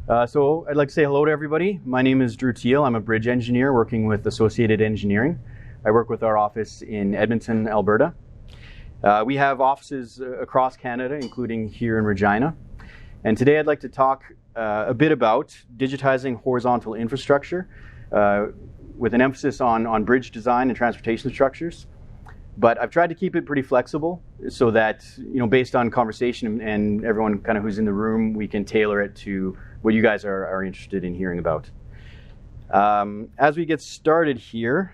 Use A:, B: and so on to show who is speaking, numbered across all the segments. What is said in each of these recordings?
A: So I'd like to say hello to everybody. My name is Drew Teal. I'm a bridge engineer working with Associated Engineering. I work with our office in Edmonton, Alberta. We have offices across Canada, including here in Regina. And today I'd like to talk a bit about digitizing horizontal infrastructure with an emphasis on bridge design and transportation structures. But I've tried to keep it pretty flexible so that, based on conversation and everyone kind of who's in the room, we can tailor it to what you guys are interested in hearing about. As we get started here,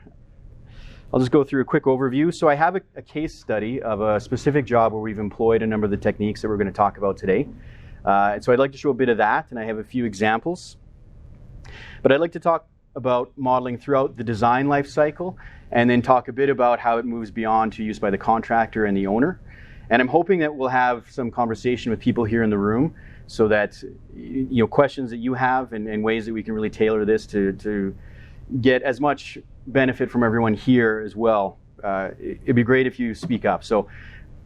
A: I'll just go through a quick overview. So I have a case study of a specific job where we've employed a number of the techniques that we're going to talk about today. And so I'd like to show a bit of that, and I have a few examples. But I'd like to talk about modeling throughout the design life cycle, and then talk a bit about how it moves beyond to use by the contractor and the owner. And I'm hoping that we'll have some conversation with people here in the room so that questions that you have and ways that we can really tailor this to get as much benefit from everyone here as well. It'd be great if you speak up. So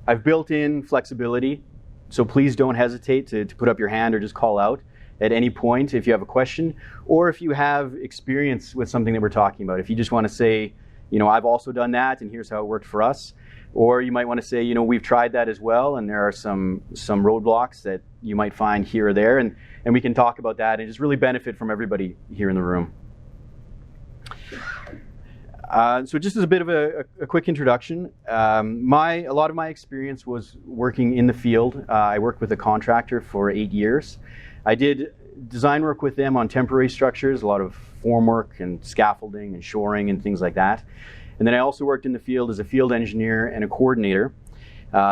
A: I've built in flexibility, so please don't hesitate to put up your hand or just call out at any point if you have a question, or if you have experience with something that we're talking about. If you just want to say, I've also done that and here's how it worked for us. Or you might want to say, we've tried that as well, and there are some roadblocks that you might find here or there, and we can talk about that and just really benefit from everybody here in the room. So just as a bit of a quick introduction, a lot of my experience was working in the field. I worked with a contractor for 8 years. I did design work with them on temporary structures, a lot of formwork and scaffolding and shoring and things like that. And then I also worked in the field as a field engineer and a coordinator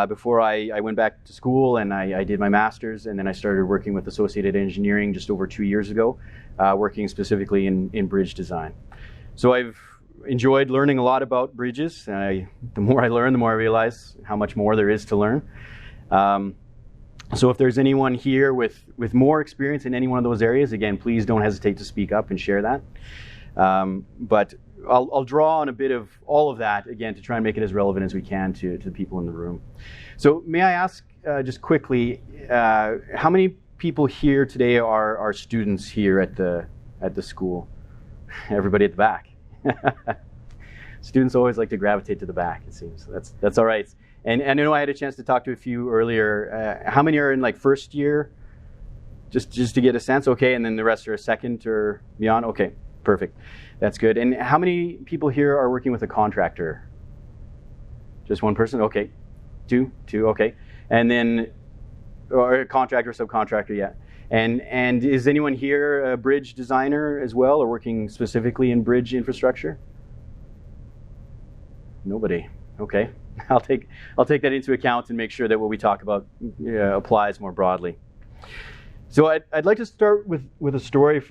A: before I went back to school and I did my master's, and then I started working with Associated Engineering just over 2 years ago, working specifically in bridge design. So I've enjoyed learning a lot about bridges. The more I learn, the more I realize how much more there is to learn. So if there's anyone here with more experience in any one of those areas, again, please don't hesitate to speak up and share that. But I'll draw on a bit of all of that, again, to try and make it as relevant as we can to the people in the room. So may I ask just quickly, how many people here today are students here at the school? Everybody at the back. Students always like to gravitate to the back, it seems. That's all right. And I know I had a chance to talk to a few earlier. How many are in first year? Just to get a sense, okay, and then the rest are a second or beyond? Okay, perfect. That's good. And how many people here are working with a contractor? Just one person? Okay. Two, okay. And then, or a contractor, subcontractor, yeah. And is anyone here a bridge designer as well, or working specifically in bridge infrastructure? Nobody. Okay. I'll take that into account and make sure that what we talk about applies more broadly. So I'd like to start with a story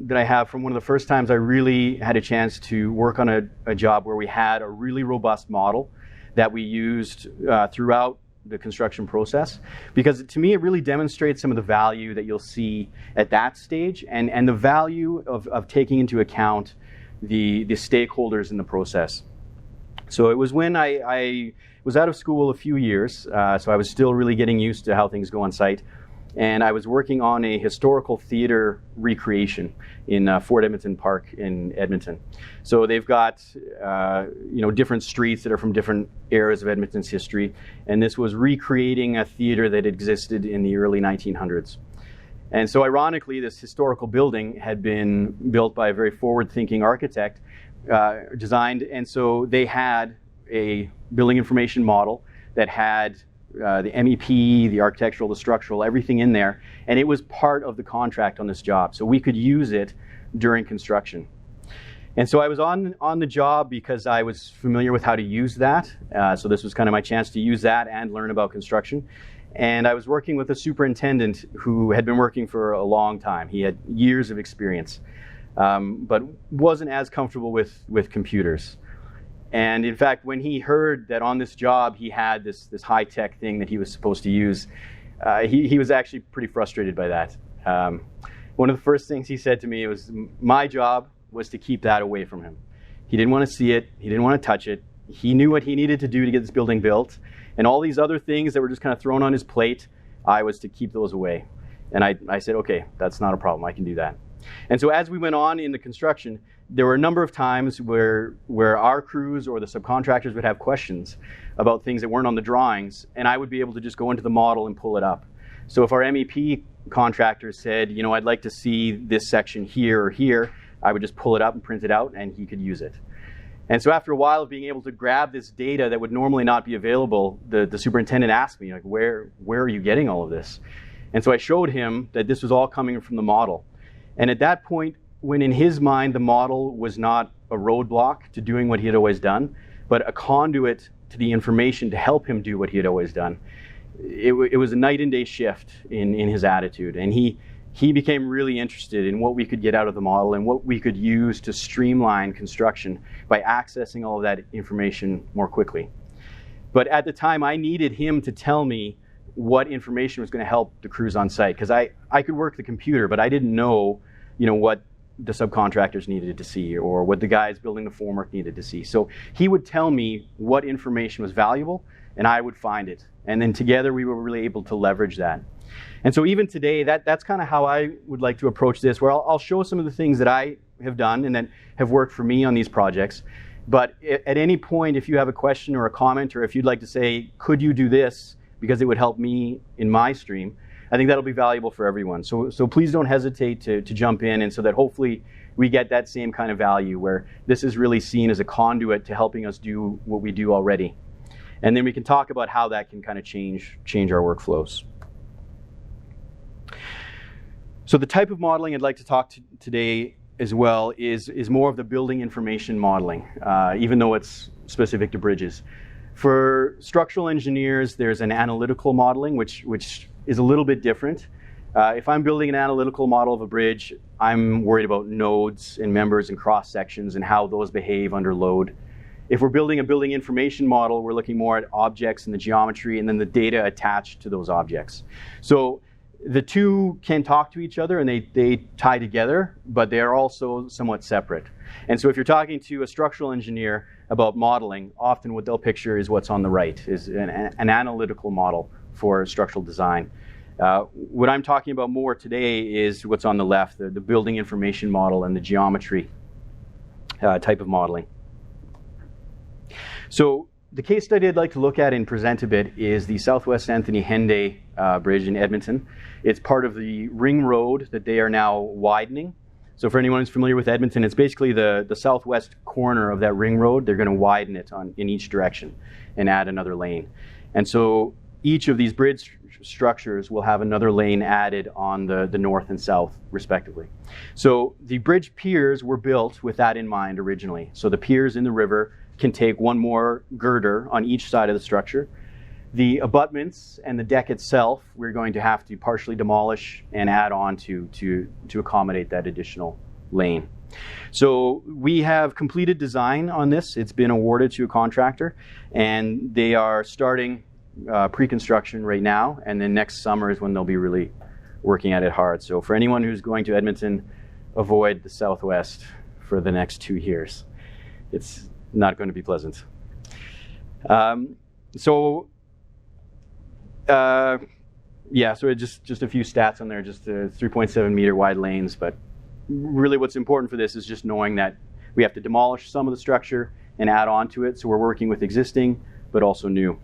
A: that I have from one of the first times I really had a chance to work on a job where we had a really robust model that we used throughout the construction process, because to me it really demonstrates some of the value that you'll see at that stage and the value of taking into account the stakeholders in the process. So it was when I was out of school a few years, so I was still really getting used to how things go on site, and I was working on a historical theater recreation in Fort Edmonton Park in Edmonton. So they've got different streets that are from different eras of Edmonton's history, and this was recreating a theater that existed in the early 1900s. And so ironically, this historical building had been built by a very forward-thinking architect, designed, and so they had a building information model that had the MEP, the architectural, the structural, everything in there, and it was part of the contract on this job, so we could use it during construction. And so I was on the job because I was familiar with how to use that, so this was kind of my chance to use that and learn about construction. And I was working with a superintendent who had been working for a long time. He had years of experience, but wasn't as comfortable with computers. And in fact, when he heard that on this job he had this high-tech thing that he was supposed to use, he was actually pretty frustrated by that. One of the first things he said to me was, my job was to keep that away from him. He didn't want to see it. He didn't want to touch it. He knew what he needed to do to get this building built. And all these other things that were just kind of thrown on his plate, I was to keep those away. And I said, okay, that's not a problem, I can do that. And so as we went on in the construction, there were a number of times where our crews or the subcontractors would have questions about things that weren't on the drawings, and I would be able to just go into the model and pull it up. So if our MEP contractor said, you know, I'd like to see this section here or here, I would just pull it up and print it out, and he could use it. And so after a while of being able to grab this data that would normally not be available, the superintendent asked me, like, where are you getting all of this? And so I showed him that this was all coming from the model. And at that point, when in his mind the model was not a roadblock to doing what he had always done, but a conduit to the information to help him do what he had always done, it was a night and day shift in his attitude. And he became really interested in what we could get out of the model and what we could use to streamline construction by accessing all of that information more quickly. But at the time, I needed him to tell me what information was going to help the crews on site, because I could work the computer, but I didn't know, you know, what the subcontractors needed to see or what the guys building the formwork needed to see. So he would tell me what information was valuable, and I would find it. And then together we were really able to leverage that. And so even today, that's kind of how I would like to approach this, where I'll show some of the things that I have done and that have worked for me on these projects. But at any point, if you have a question or a comment, or if you'd like to say, could you do this because it would help me in my stream, I think that'll be valuable for everyone. So please don't hesitate to jump in, and so that hopefully we get that same kind of value where this is really seen as a conduit to helping us do what we do already. And then we can talk about how that can kind of change our workflows. So the type of modeling I'd like to talk to today as well is more of the building information modeling, even though it's specific to bridges. For structural engineers, there's an analytical modeling, which is a little bit different. If I'm building an analytical model of a bridge, I'm worried about nodes and members and cross sections and how those behave under load. If we're building a building information model, we're looking more at objects and the geometry and then the data attached to those objects. So the two can talk to each other and they tie together, but they are also somewhat separate. And so if you're talking to a structural engineer about modeling, often what they'll picture is what's on the right, is an analytical model for structural design. What I'm talking about more today is what's on the left, the building information model and the geometry type of modeling. So the case study I'd like to look at and present a bit is the Southwest Anthony Hendaye Bridge in Edmonton. It's part of the ring road that they are now widening. So for anyone who's familiar with Edmonton, it's basically the southwest corner of that ring road. They're going to widen it in each direction and add another lane. And so each of these bridge structures will have another lane added on the north and south, respectively. So the bridge piers were built with that in mind originally. So the piers in the river can take one more girder on each side of the structure. The abutments and the deck itself, we're going to have to partially demolish and add on to accommodate that additional lane. So we have completed design on this. It's been awarded to a contractor, and they are starting pre-construction right now, and then next summer is when they'll be really working at it hard. So for anyone who's going to Edmonton, avoid the Southwest for the next 2 years. It's not going to be pleasant. So just a few stats on there, just 3.7 meter wide lanes, but really what's important for this is just knowing that we have to demolish some of the structure and add on to it, so we're working with existing, but also new.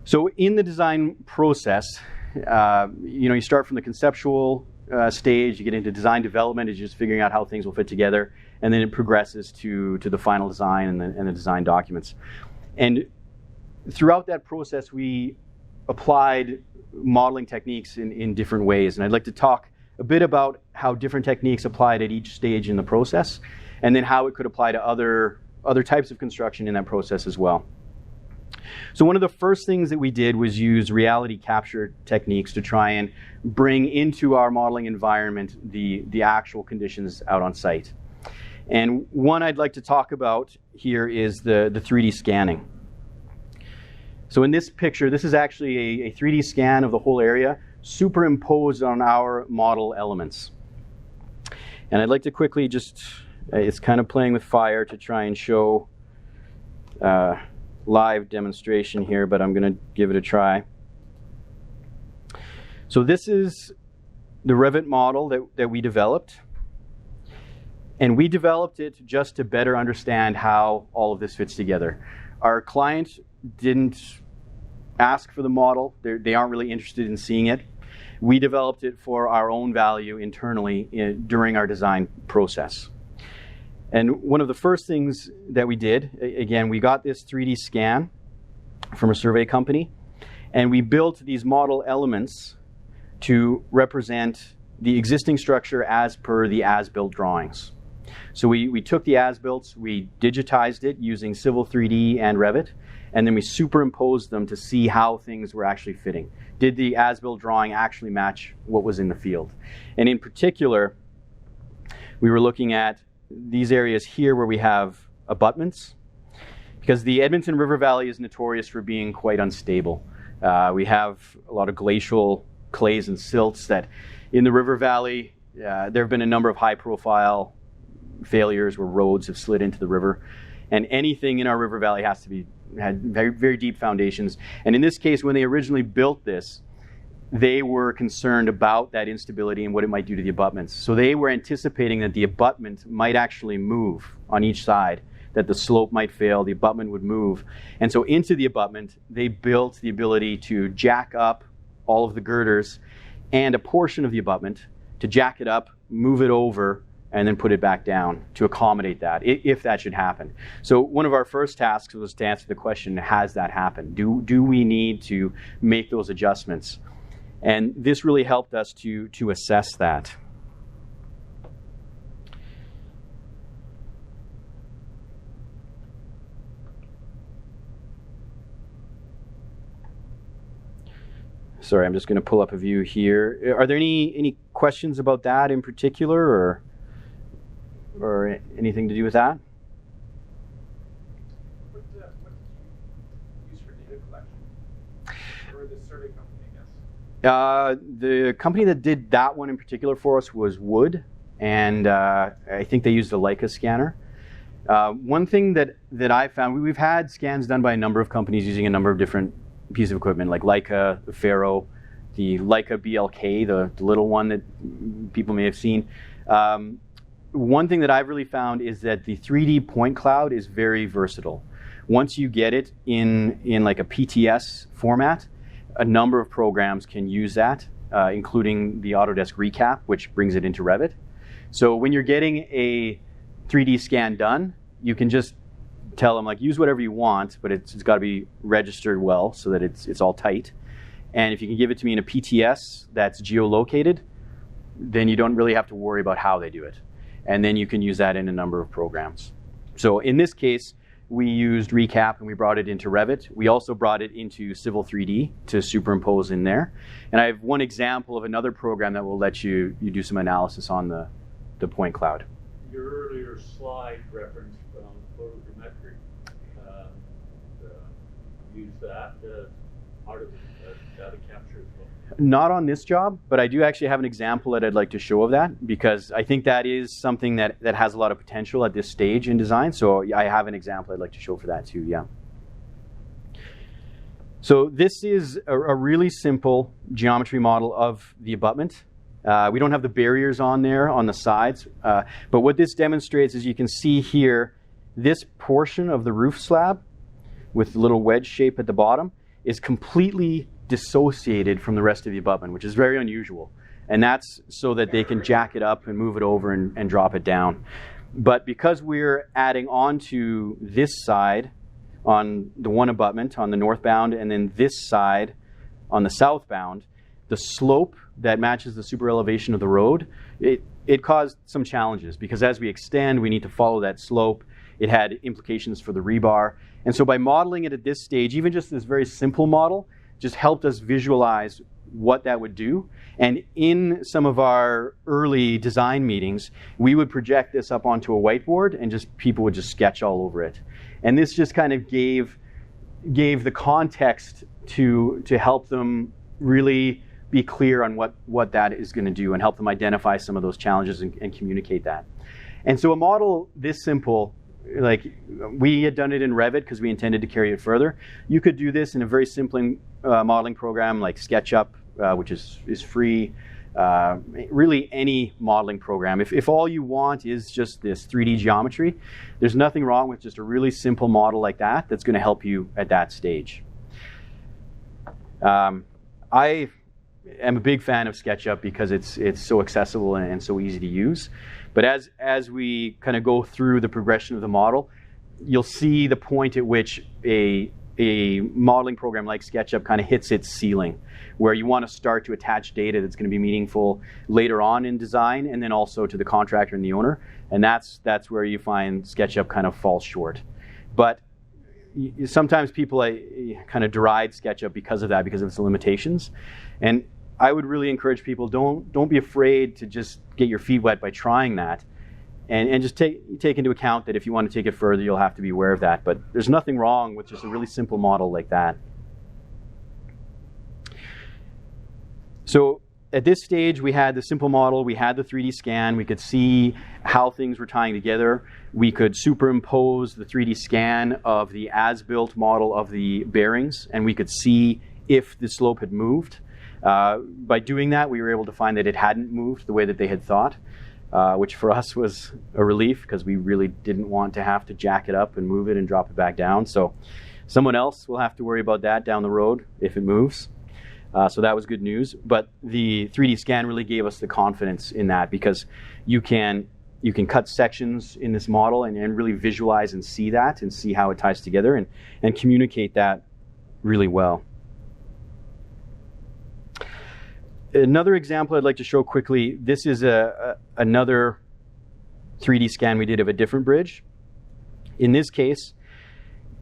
A: So in the design process, you start from the conceptual stage, you get into design development, is just figuring out how things will fit together, and then it progresses to the final design and the design documents. And throughout that process, we applied modeling techniques in different ways, and I'd like to talk a bit about how different techniques applied at each stage in the process, and then how it could apply to other types of construction in that process as well. So one of the first things that we did was use reality capture techniques to try and bring into our modeling environment the actual conditions out on site. And one I'd like to talk about here is the 3D scanning. So in this picture, this is actually a 3D scan of the whole area superimposed on our model elements. And I'd like to quickly it's kind of playing with fire to try and show live demonstration here, but I'm going to give it a try. So this is the Revit model that we developed. And we developed it just to better understand how all of this fits together. Our client didn't ask for the model. They aren't really interested in seeing it. We developed it for our own value internally during our design process. And one of the first things that we did, again, we got this 3D scan from a survey company, and we built these model elements to represent the existing structure as per the as-built drawings. So we took the as-builts, we digitized it using Civil 3D and Revit, and then we superimposed them to see how things were actually fitting. Did the as-built drawing actually match what was in the field? And in particular, we were looking at these areas here where we have abutments, because the Edmonton River Valley is notorious for being quite unstable. We have a lot of glacial clays and silts that in the river valley, there have been a number of high-profile failures where roads have slid into the river, and anything in our river valley had very, very deep foundations. And in this case, when they originally built this, they were concerned about that instability and what it might do to the abutments. So they were anticipating that the abutment might actually move on each side, that the slope might fail, the abutment would move. And so into the abutment, they built the ability to jack up all of the girders and a portion of the abutment, to jack it up, move it over, and then put it back down to accommodate that, if that should happen. So one of our first tasks was to answer the question, has that happened? Do we need to make those adjustments? And this really helped us to assess that. Sorry, I'm just going to pull up a view here. Are there any questions about that in particular, or anything to do with that?
B: What did you use for data collection? Or the survey company, I guess?
A: The company that did that one in particular for us was Wood, and I think they used a Leica scanner. One thing that I found, we've had scans done by a number of companies using a number of different pieces of equipment, like Leica, the Faro, the Leica BLK, the little one that people may have seen. One thing that I've really found is that the 3D point cloud is very versatile. Once you get it in like a PTS format, a number of programs can use that, including the Autodesk Recap, which brings it into Revit. So when you're getting a 3D scan done, you can just tell them, like, use whatever you want, but it's got to be registered well so that it's all tight. And if you can give it to me in a PTS that's geolocated, then you don't really have to worry about how they do it. And then you can use that in a number of programs. So in this case, we used Recap and we brought it into Revit. We also brought it into Civil 3D to superimpose in there. And I have one example of another program that will let you do some analysis on the point cloud.
C: Your earlier slide reference from Photogrammetry, use that as part of data capture as well?
A: Not on this job, but I do actually have an example that I'd like to show of that, because I think that is something that has a lot of potential at this stage in design. So I have an example I'd like to show for that too, yeah. So this is a really simple geometry model of the abutment. We don't have the barriers on there on the sides, but what this demonstrates is, you can see here, this portion of the roof slab with the little wedge shape at the bottom is completely dissociated from the rest of the abutment, which is very unusual. And that's so that they can jack it up and move it over and drop it down. But because we're adding on to this side on the one abutment on the northbound, and then this side on the southbound, the slope that matches the super elevation of the road, it caused some challenges, because as we extend, we need to follow that slope. It had implications for the rebar. And so by modeling it at this stage, even just this very simple model, just helped us visualize what that would do. And in some of our early design meetings, we would project this up onto a whiteboard, and people would just sketch all over it. And this just kind of gave the context to help them really be clear on what that is going to do, and help them identify some of those challenges and communicate that. And so a model this simple, like, we had done it in Revit because we intended to carry it further. You could do this in a very simple modeling program like SketchUp which is free. Really any modeling program. If all you want is just this 3D geometry, there's nothing wrong with just a really simple model like that that's going to help you at that stage. I am a big fan of SketchUp because it's so accessible and so easy to use. But as we kind of go through the progression of the model, you'll see the point at which a modeling program like SketchUp kind of hits its ceiling, where you want to start to attach data that's going to be meaningful later on in design, and then also to the contractor and the owner. And that's where you find SketchUp kind of falls short. But sometimes people kind of deride SketchUp because of that, because of its limitations. And I would really encourage people, don't be afraid to just get your feet wet by trying that. And just take into account that if you want to take it further, you'll have to be aware of that. But there's nothing wrong with just a really simple model like that. So at this stage, we had the simple model, we had the 3D scan, we could see how things were tying together. We could superimpose the 3D scan of the as-built model of the bearings, and we could see if the slope had moved. By doing that, we were able to find that it hadn't moved the way that they had thought. Which for us was a relief, because we really didn't want to have to jack it up and move it and drop it back down. So someone else will have to worry about that down the road if it moves. So that was good news. But the 3D scan really gave us the confidence in that, because you can cut sections in this model and really visualize and see that and see how it ties together and communicate that really well. Another example I'd like to show quickly, this is another 3D scan we did of a different bridge. In this case,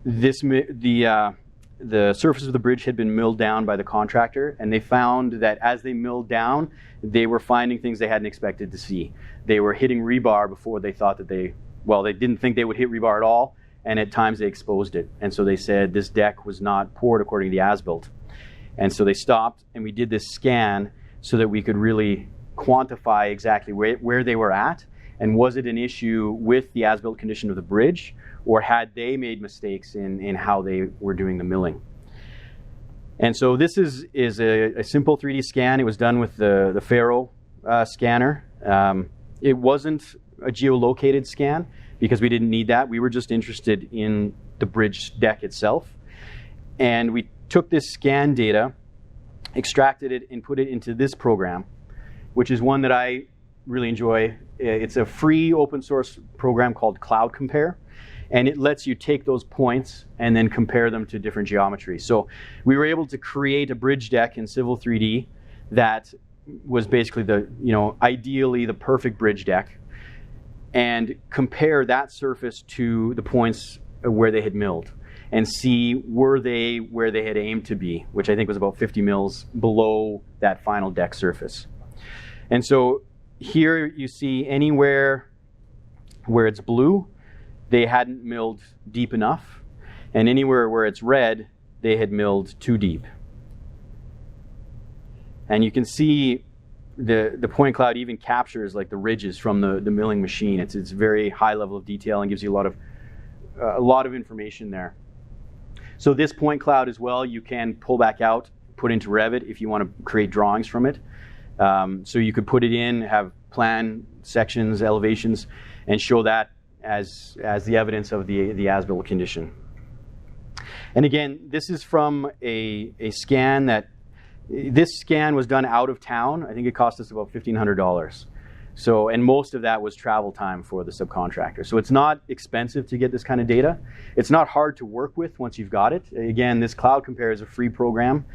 A: the surface of the bridge had been milled down by the contractor, and they found that as they milled down, they were finding things they hadn't expected to see. They were hitting rebar before they thought that they didn't think they would hit rebar at all, and at times they exposed it. And so they said this deck was not poured according to the as-built. And so they stopped, and we did this scan so that we could really quantify exactly where they were at, and was it an issue with the as-built condition of the bridge, or had they made mistakes in how they were doing the milling. And so this is a simple 3D scan. It was done with the Faro scanner. It wasn't a geolocated scan, because we didn't need that. We were just interested in the bridge deck itself. And we took this scan data, extracted it, and put it into this program, which is one that I really enjoy. It's a free open source program called Cloud Compare, and it lets you take those points and then compare them to different geometries. So we were able to create a bridge deck in Civil 3D that was basically ideally the perfect bridge deck, and compare that surface to the points where they had milled, and see were they where they had aimed to be, which I think was about 50 mils below that final deck surface. And so here you see anywhere where it's blue, they hadn't milled deep enough, and anywhere where it's red, they had milled too deep. And you can see the point cloud even captures like the ridges from the milling machine. It's very high level of detail and gives you a lot of information there. So this point cloud as well, you can pull back out, put into Revit if you want to create drawings from it. So you could put it in, have plan sections, elevations, and show that as the evidence of the as-built condition. And again, this is from a scan this scan was done out of town. I think it cost us about $1,500. So, and most of that was travel time for the subcontractor. So it's not expensive to get this kind of data. It's not hard to work with once you've got it. Again, this Cloud Compare is a free program.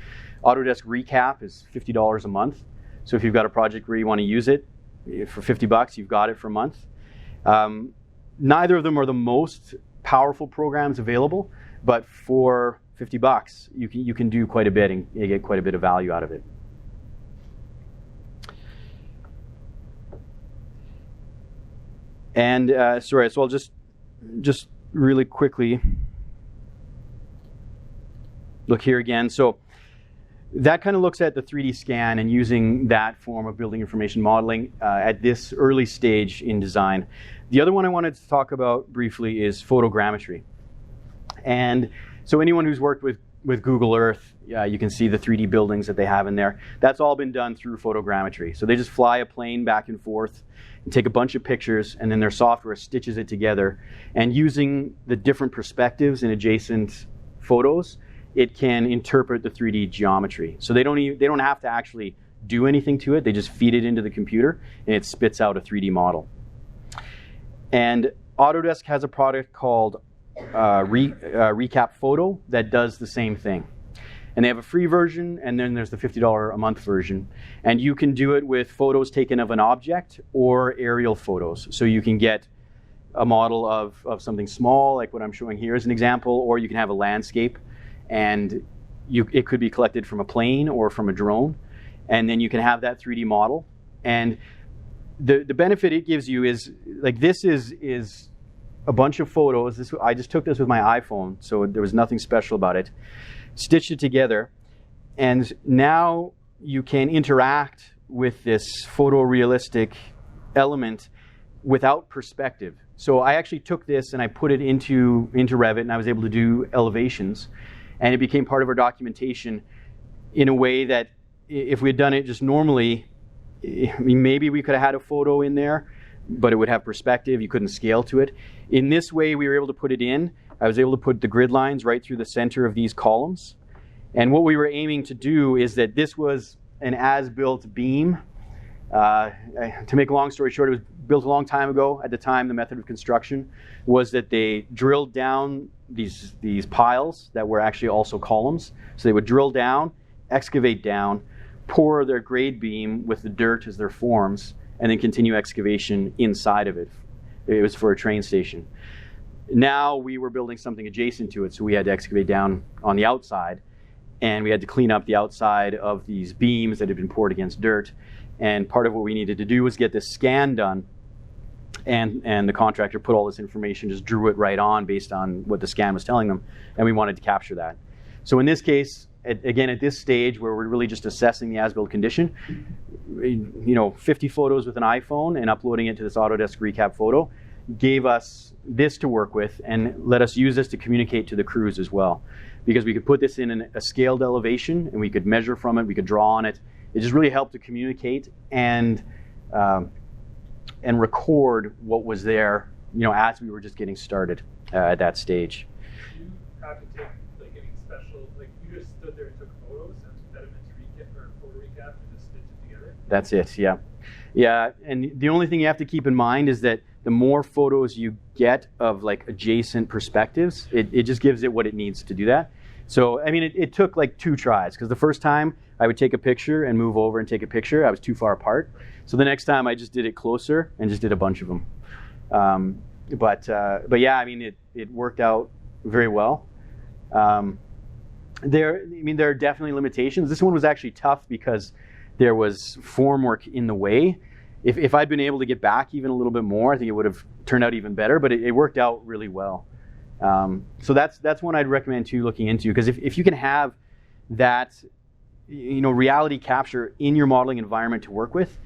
A: Autodesk Recap is $50 a month. So if you've got a project where you want to use it for $50, you've got it for a month. Neither of them are the most powerful programs available, but for $50, you can do quite a bit and you get quite a bit of value out of it. And sorry, so I'll just really quickly look here again. So that kind of looks at the 3D scan and using that form of building information modeling at this early stage in design. The other one I wanted to talk about briefly is photogrammetry. And so anyone who's worked with with Google Earth, you can see the 3D buildings that they have in there. That's all been done through photogrammetry. So they just fly a plane back and forth and take a bunch of pictures, and then their software stitches it together. And using the different perspectives in adjacent photos, it can interpret the 3D geometry. So they don't have to actually do anything to it. They just feed it into the computer, and it spits out a 3D model. And Autodesk has a product called Recap Photo that does the same thing. And they have a free version, and then there's the $50 a month version. And you can do it with photos taken of an object or aerial photos. So you can get a model of something small, like what I'm showing here as an example, or you can have a landscape, and it could be collected from a plane or from a drone. And then you can have that 3D model. And the benefit it gives you is, like, this is a bunch of photos. I just took this with my iPhone, so there was nothing special about it. Stitched it together, and now you can interact with this photorealistic element without perspective. So I actually took this and I put it into Revit, and I was able to do elevations, and it became part of our documentation in a way that if we had done it just normally, I mean, maybe we could have had a photo in there, but it would have perspective. You couldn't scale to it. In this way, we were able to put it in. I was able to put the grid lines right through the center of these columns. And what we were aiming to do is that this was an as-built beam. To make a long story short, it was built a long time ago. At the time, the method of construction was that they drilled down these piles that were actually also columns. So they would drill down, excavate down, pour their grade beam with the dirt as their forms, and then continue excavation inside of it. It was for a train station. Now we were building something adjacent to it, so we had to excavate down on the outside, and we had to clean up the outside of these beams that had been poured against dirt. And part of what we needed to do was get this scan done, and the contractor put all this information, just drew it right on based on what the scan was telling them, and we wanted to capture that. So in this case, again, at this stage where we're really just assessing the as-built condition, 50 photos with an iPhone and uploading it to this Autodesk Recap Photo gave us this to work with, and let us use this to communicate to the crews as well. Because we could put this in a scaled elevation, and we could measure from it, we could draw on it. It just really helped to communicate and record what was there, as we were just getting started at that stage.
B: You have to take any special, you just stood there and took photos and fed them into Recap or Photo Recap and just stitched it together?
A: That's it, yeah. Yeah, and the only thing you have to keep in mind is that the more photos you get of adjacent perspectives, it just gives it what it needs to do that. So, I mean, it took 2 tries, because the first time I would take a picture and move over and take a picture, I was too far apart. So the next time I just did it closer and just did a bunch of them. But yeah, I mean, it worked out very well. There are definitely limitations. This one was actually tough because there was form work in the way. If I'd been able to get back even a little bit more, I think it would have turned out even better, but it worked out really well. So that's one I'd recommend too, looking into, because if you can have that, reality capture in your modeling environment to work with,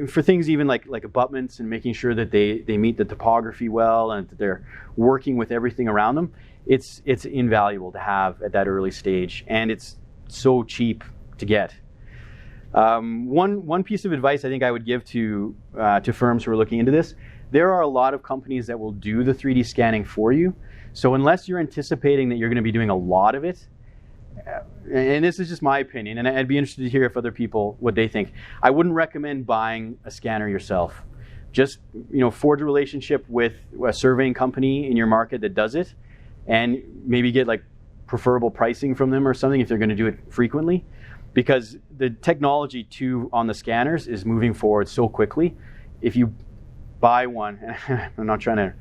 A: for things even like abutments and making sure that they meet the topography well and that they're working with everything around them, it's invaluable to have at that early stage, and it's so cheap to get. One piece of advice I think I would give to firms who are looking into this: there are a lot of companies that will do the 3D scanning for you. So unless you're anticipating that you're going to be doing a lot of it, and this is just my opinion, and I'd be interested to hear if other people, what they think, I wouldn't recommend buying a scanner yourself. Just forge a relationship with a surveying company in your market that does it, and maybe get preferable pricing from them or something if they're going to do it frequently. Because the technology on the scanners is moving forward so quickly. If you buy one, and I'm not trying to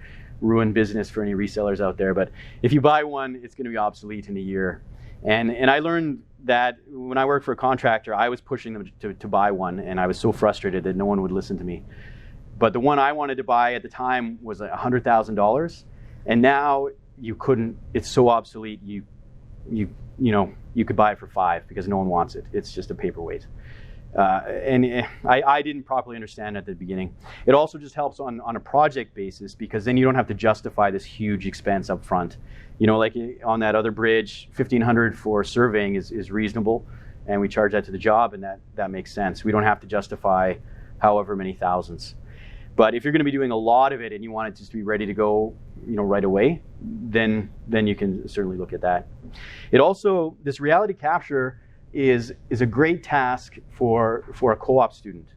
A: ruin business for any resellers out there, but if you buy one, it's going to be obsolete in a year. And I learned that when I worked for a contractor, I was pushing them to buy one, and I was so frustrated that no one would listen to me. But the one I wanted to buy at the time was $100,000, and now you couldn't. It's so obsolete. You could buy it for $5 because no one wants it. It's just a paperweight. And I didn't properly understand at the beginning. It also just helps on a project basis, because then you don't have to justify this huge expense up front. You know, like on that other bridge, $1,500 for surveying is reasonable, and we charge that to the job, and that makes sense. We don't have to justify however many thousands. But if you're going to be doing a lot of it and you want it just to be ready to go, you know, right away, then you can certainly look at that. It also, this reality capture is a great task for a co-op student.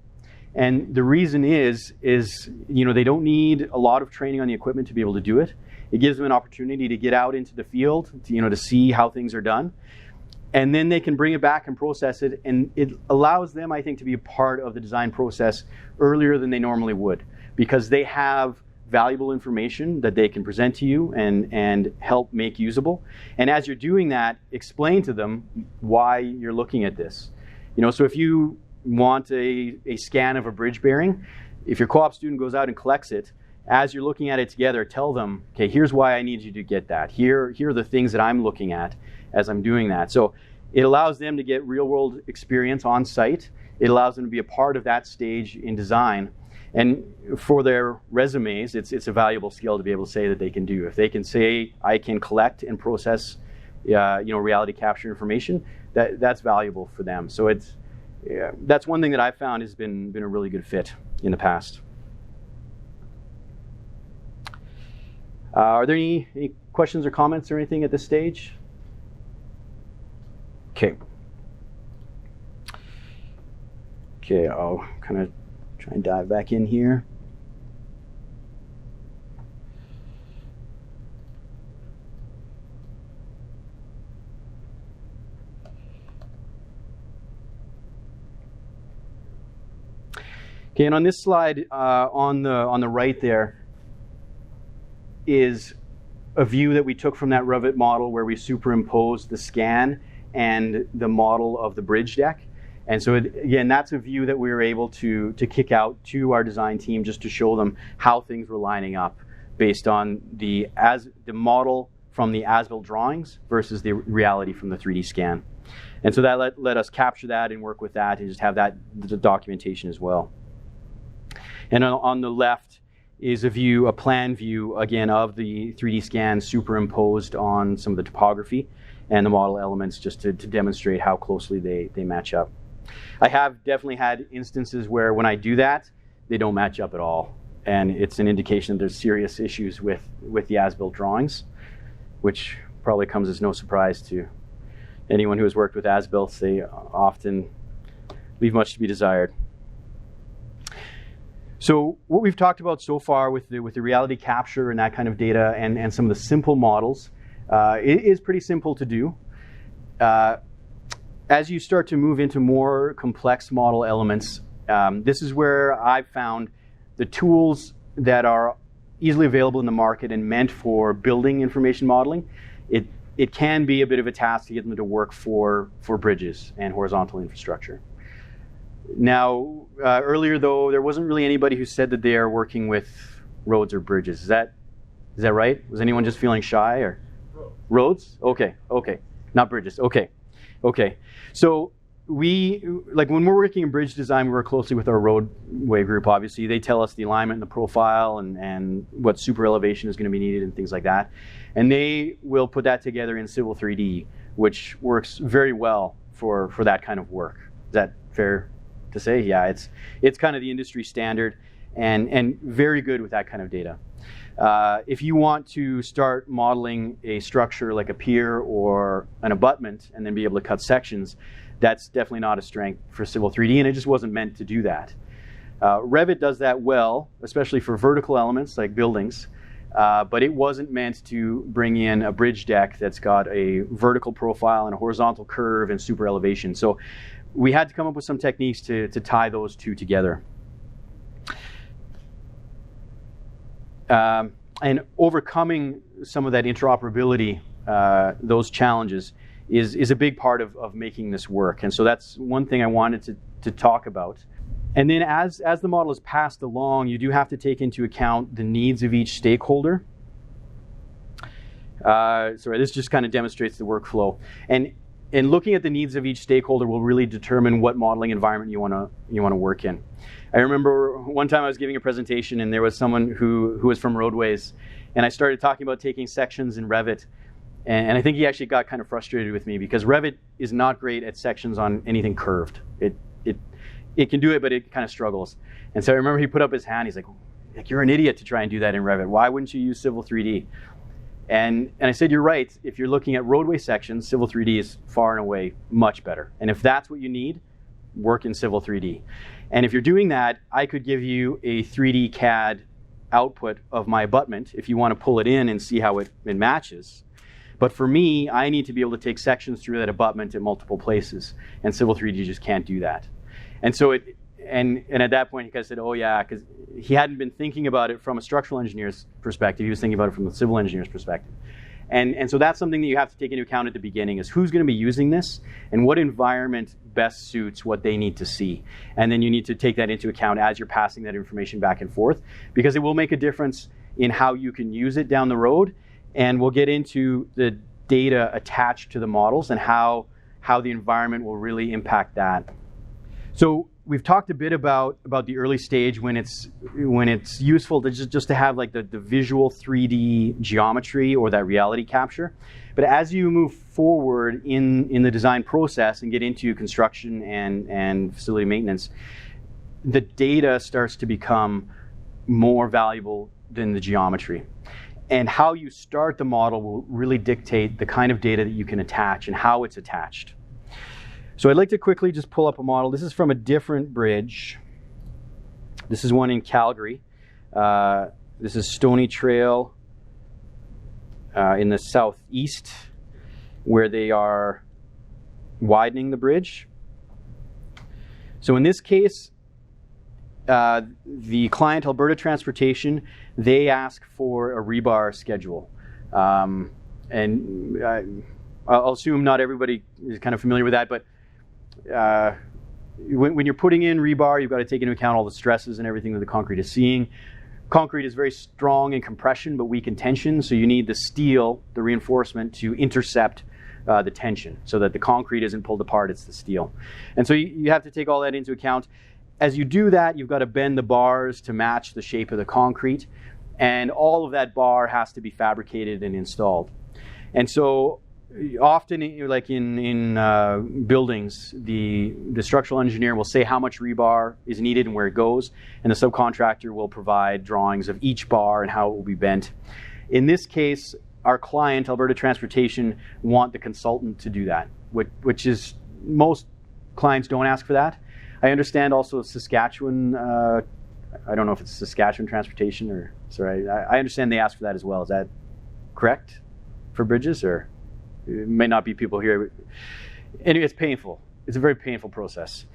A: And the reason is, you know, they don't need a lot of training on the equipment to be able to do it. It gives them an opportunity to get out into the field, to see how things are done. And then they can bring it back and process it. And it allows them, I think, to be a part of the design process earlier than they normally would, because they have valuable information that they can present to you and help make usable. And as you're doing that, explain to them why you're looking at this. You know, so if you want a scan of a bridge bearing, if your co-op student goes out and collects it, as you're looking at it together, tell them, okay, here's why I need you to get that. Here are the things that I'm looking at as I'm doing that. So it allows them to get real-world experience on site. It allows them to be a part of that stage in design. And for their resumes, it's a valuable skill to be able to say that they can do. If they can say, I can collect and process reality capture information, that's valuable for them. So that's one thing that I've found has been a really good fit in the past. Are there any questions or comments or anything at this stage? Okay. Okay, I'll kind of try and dive back in here. Okay, and on this slide, on the right there, is a view that we took from that Revit model where we superimposed the scan and the model of the bridge deck. And so again, that's a view that we were able to kick out to our design team just to show them how things were lining up based on the model from the as-built drawings versus the reality from the 3D scan. And so that let us capture that and work with that and just have that the documentation as well. And on the left is a plan view, again, of the 3D scan superimposed on some of the topography and the model elements just to demonstrate how closely they match up. I have definitely had instances where when I do that, they don't match up at all. And it's an indication that there's serious issues with the as-built drawings, which probably comes as no surprise to anyone who has worked with as-builts. They often leave much to be desired. So what we've talked about so far with the reality capture and that kind of data and some of the simple models, it is pretty simple to do. As you start to move into more complex model elements, this is where I've found the tools that are easily available in the market and meant for building information modeling. It can be a bit of a task to get them to work for bridges and horizontal infrastructure. Now, earlier though, there wasn't really anybody who said that they are working with roads or bridges. Is that right? Was anyone just feeling shy or? Roads? Okay. Not bridges. Okay. So when we're working in bridge design, we work closely with our roadway group, obviously. They tell us the alignment and the profile and what super elevation is going to be needed and things like that. And they will put that together in Civil 3D, which works very well for that kind of work. Is that fair to say? Yeah, it's kind of the industry standard and very good with that kind of data. If you want to start modeling a structure like a pier or an abutment and then be able to cut sections, that's definitely not a strength for Civil 3D, and it just wasn't meant to do that. Revit does that well, especially for vertical elements like buildings, but it wasn't meant to bring in a bridge deck that's got a vertical profile and a horizontal curve and super elevation. So we had to come up with some techniques to tie those two together. And overcoming some of that interoperability, those challenges, is a big part of making this work. And so that's one thing I wanted to talk about. And then as the model is passed along, you do have to take into account the needs of each stakeholder. Sorry, this just kind of demonstrates the workflow. And and looking at the needs of each stakeholder will really determine what modeling environment you want to work in. I remember one time I was giving a presentation and there was someone who was from roadways, and I started talking about taking sections in Revit, and I think he actually got kind of frustrated with me because Revit is not great at sections on anything curved. It can do it, but it kind of struggles. And so I remember he put up his hand. He's like, "You're an idiot to try and do that in Revit. Why wouldn't you use Civil 3D?" And I said, "You're right. If you're looking at roadway sections, Civil 3D is far and away much better. And if that's what you need, work in Civil 3D. And if you're doing that, I could give you a 3D CAD output of my abutment if you want to pull it in and see how it matches. But for me, I need to be able to take sections through that abutment at multiple places. And Civil 3D just can't do that." And so and at that point, he kind of said, "Oh yeah," because he hadn't been thinking about it from a structural engineer's perspective. He was thinking about it from the civil engineer's perspective. And so that's something that you have to take into account at the beginning is who's going to be using this and what environment best suits what they need to see. And then you need to take that into account as you're passing that information back and forth, because it will make a difference in how you can use it down the road. And we'll get into the data attached to the models and how the environment will really impact that. So we've talked a bit about the early stage when it's useful to just to have like the visual 3D geometry or that reality capture. But as you move forward in the design process and get into construction and facility maintenance, the data starts to become more valuable than the geometry. And how you start the model will really dictate the kind of data that you can attach and how it's attached. So I'd like to quickly just pull up a model. This is from a different bridge. This is one in Calgary. This is Stony Trail in the southeast, where they are widening the bridge. So in this case, the client, Alberta Transportation, they ask for a rebar schedule. And I'll assume not everybody is kind of familiar with that, but when you're putting in rebar, you've got to take into account all the stresses and everything that the concrete is seeing. Concrete is very strong in compression but weak in tension, so you need the steel, the reinforcement, to intercept the tension so that the concrete isn't pulled apart, it's the steel. And so you have to take all that into account. As you do that, you've got to bend the bars to match the shape of the concrete, and all of that bar has to be fabricated and installed. And so often, like in buildings, the structural engineer will say how much rebar is needed and where it goes, and the subcontractor will provide drawings of each bar and how it will be bent. In this case, our client, Alberta Transportation, want the consultant to do that, which is, most clients don't ask for that. I understand also Saskatchewan, I don't know if it's Saskatchewan Transportation or, sorry, I understand they ask for that as well. Is that correct for bridges, or? It may not be people here. Anyway, it's painful. It's a very painful process.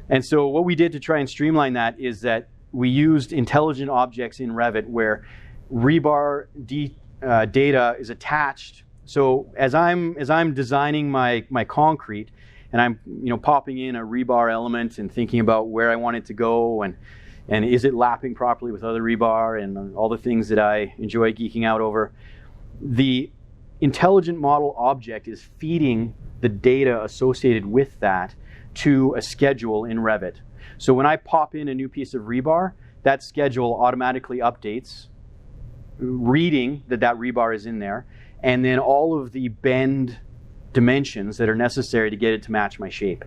A: And so what we did to try and streamline that is that we used intelligent objects in Revit where rebar data is attached. So as I'm designing my concrete and I'm popping in a rebar element and thinking about where I want it to go and is it lapping properly with other rebar and all the things that I enjoy geeking out over, the intelligent model object is feeding the data associated with that to a schedule in Revit. So when I pop in a new piece of rebar, that schedule automatically updates, reading that rebar is in there, and then all of the bend dimensions that are necessary to get it to match my shape.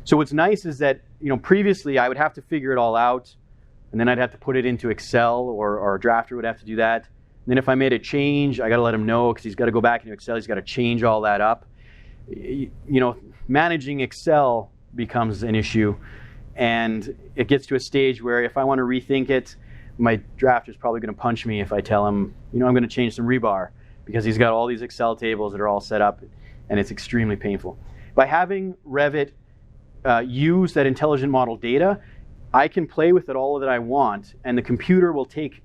A: So what's nice is that previously I would have to figure it all out, and then I'd have to put it into Excel, or a drafter would have to do that. Then if I made a change, I got to let him know because he's got to go back into Excel. He's got to change all that up. Managing Excel becomes an issue, and it gets to a stage where if I want to rethink it, my drafter's probably going to punch me if I tell him, I'm going to change some rebar, because he's got all these Excel tables that are all set up, and it's extremely painful. By having Revit use that intelligent model data, I can play with it all that I want, and the computer will take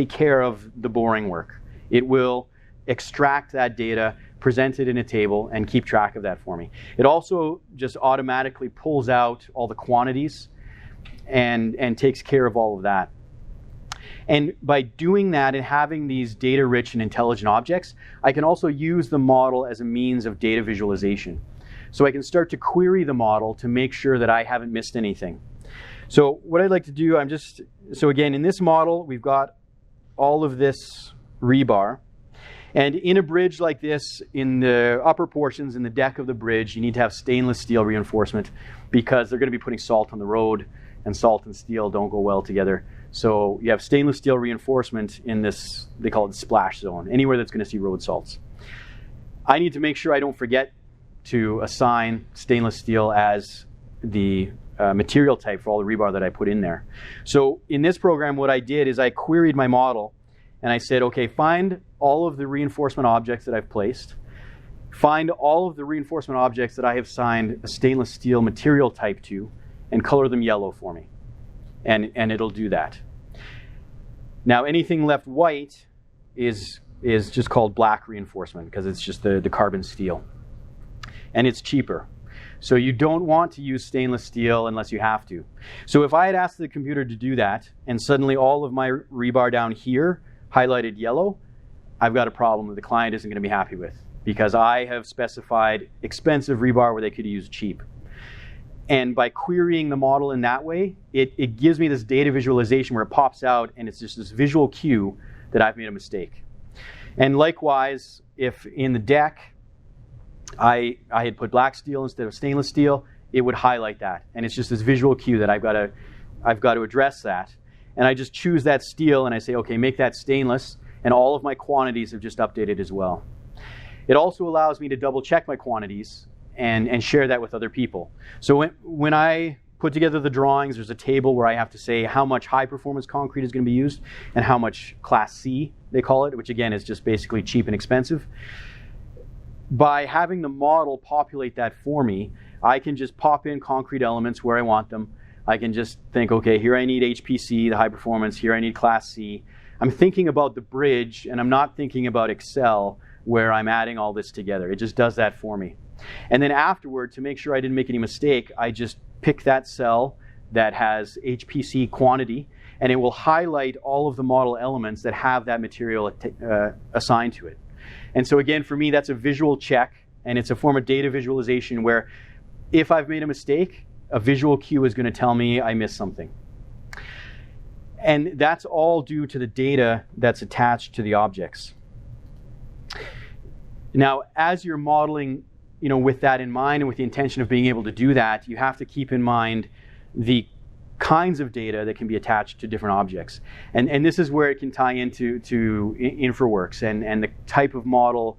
A: care of the boring work. It will extract that data, present it in a table, and keep track of that for me. It also just automatically pulls out all the quantities and takes care of all of that. And by doing that and having these data-rich and intelligent objects, I can also use the model as a means of data visualization. So I can start to query the model to make sure that I haven't missed anything. So what I'd like to do, so again, in this model, we've got all of this rebar. And in a bridge like this, in the upper portions, in the deck of the bridge, you need to have stainless steel reinforcement because they're going to be putting salt on the road, and salt and steel don't go well together. So you have stainless steel reinforcement in this, they call it the splash zone, anywhere that's going to see road salts. I need to make sure I don't forget to assign stainless steel as the material type for all the rebar that I put in there. So in this program, what I did is I queried my model, and I said, okay, find all of the reinforcement objects that I've placed, find all of the reinforcement objects that I have assigned a stainless steel material type to, and color them yellow for me. And it'll do that. Now, anything left white is just called black reinforcement because it's just the carbon steel. And it's cheaper. So you don't want to use stainless steel unless you have to. So if I had asked the computer to do that, and suddenly all of my rebar down here highlighted yellow, I've got a problem that the client isn't going to be happy with because I have specified expensive rebar where they could use cheap. And by querying the model in that way, it gives me this data visualization where it pops out and it's just this visual cue that I've made a mistake. And likewise, if in the deck I had put black steel instead of stainless steel, it would highlight that. And it's just this visual cue that I've got to address that. And I just choose that steel and I say, okay, make that stainless. And all of my quantities have just updated as well. It also allows me to double check my quantities and share that with other people. So when I put together the drawings, there's a table where I have to say how much high performance concrete is going to be used and how much Class C, they call it, which again is just basically cheap and expensive. By having the model populate that for me, I can just pop in concrete elements where I want them. I can just think, okay, here I need HPC, the high performance, here I need Class C. I'm thinking about the bridge and I'm not thinking about Excel where I'm adding all this together. It just does that for me. And then afterward, to make sure I didn't make any mistake, I just pick that cell that has HPC quantity, and it will highlight all of the model elements that have that material assigned to it. And so again, for me, that's a visual check, and it's a form of data visualization where if I've made a mistake, a visual cue is going to tell me I missed something. And that's all due to the data that's attached to the objects. Now, as you're modeling, with that in mind and with the intention of being able to do that, you have to keep in mind the kinds of data that can be attached to different objects. And this is where it can tie into Infraworks and the type of model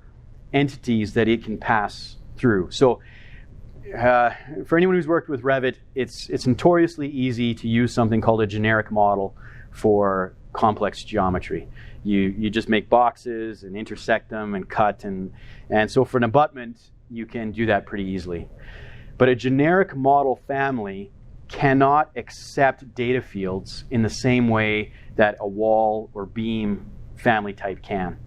A: entities that it can pass through. So for anyone who's worked with Revit, it's notoriously easy to use something called a generic model for complex geometry. You just make boxes and intersect them and cut. And so for an abutment, you can do that pretty easily. But a generic model family cannot accept data fields in the same way that a wall or beam family type can.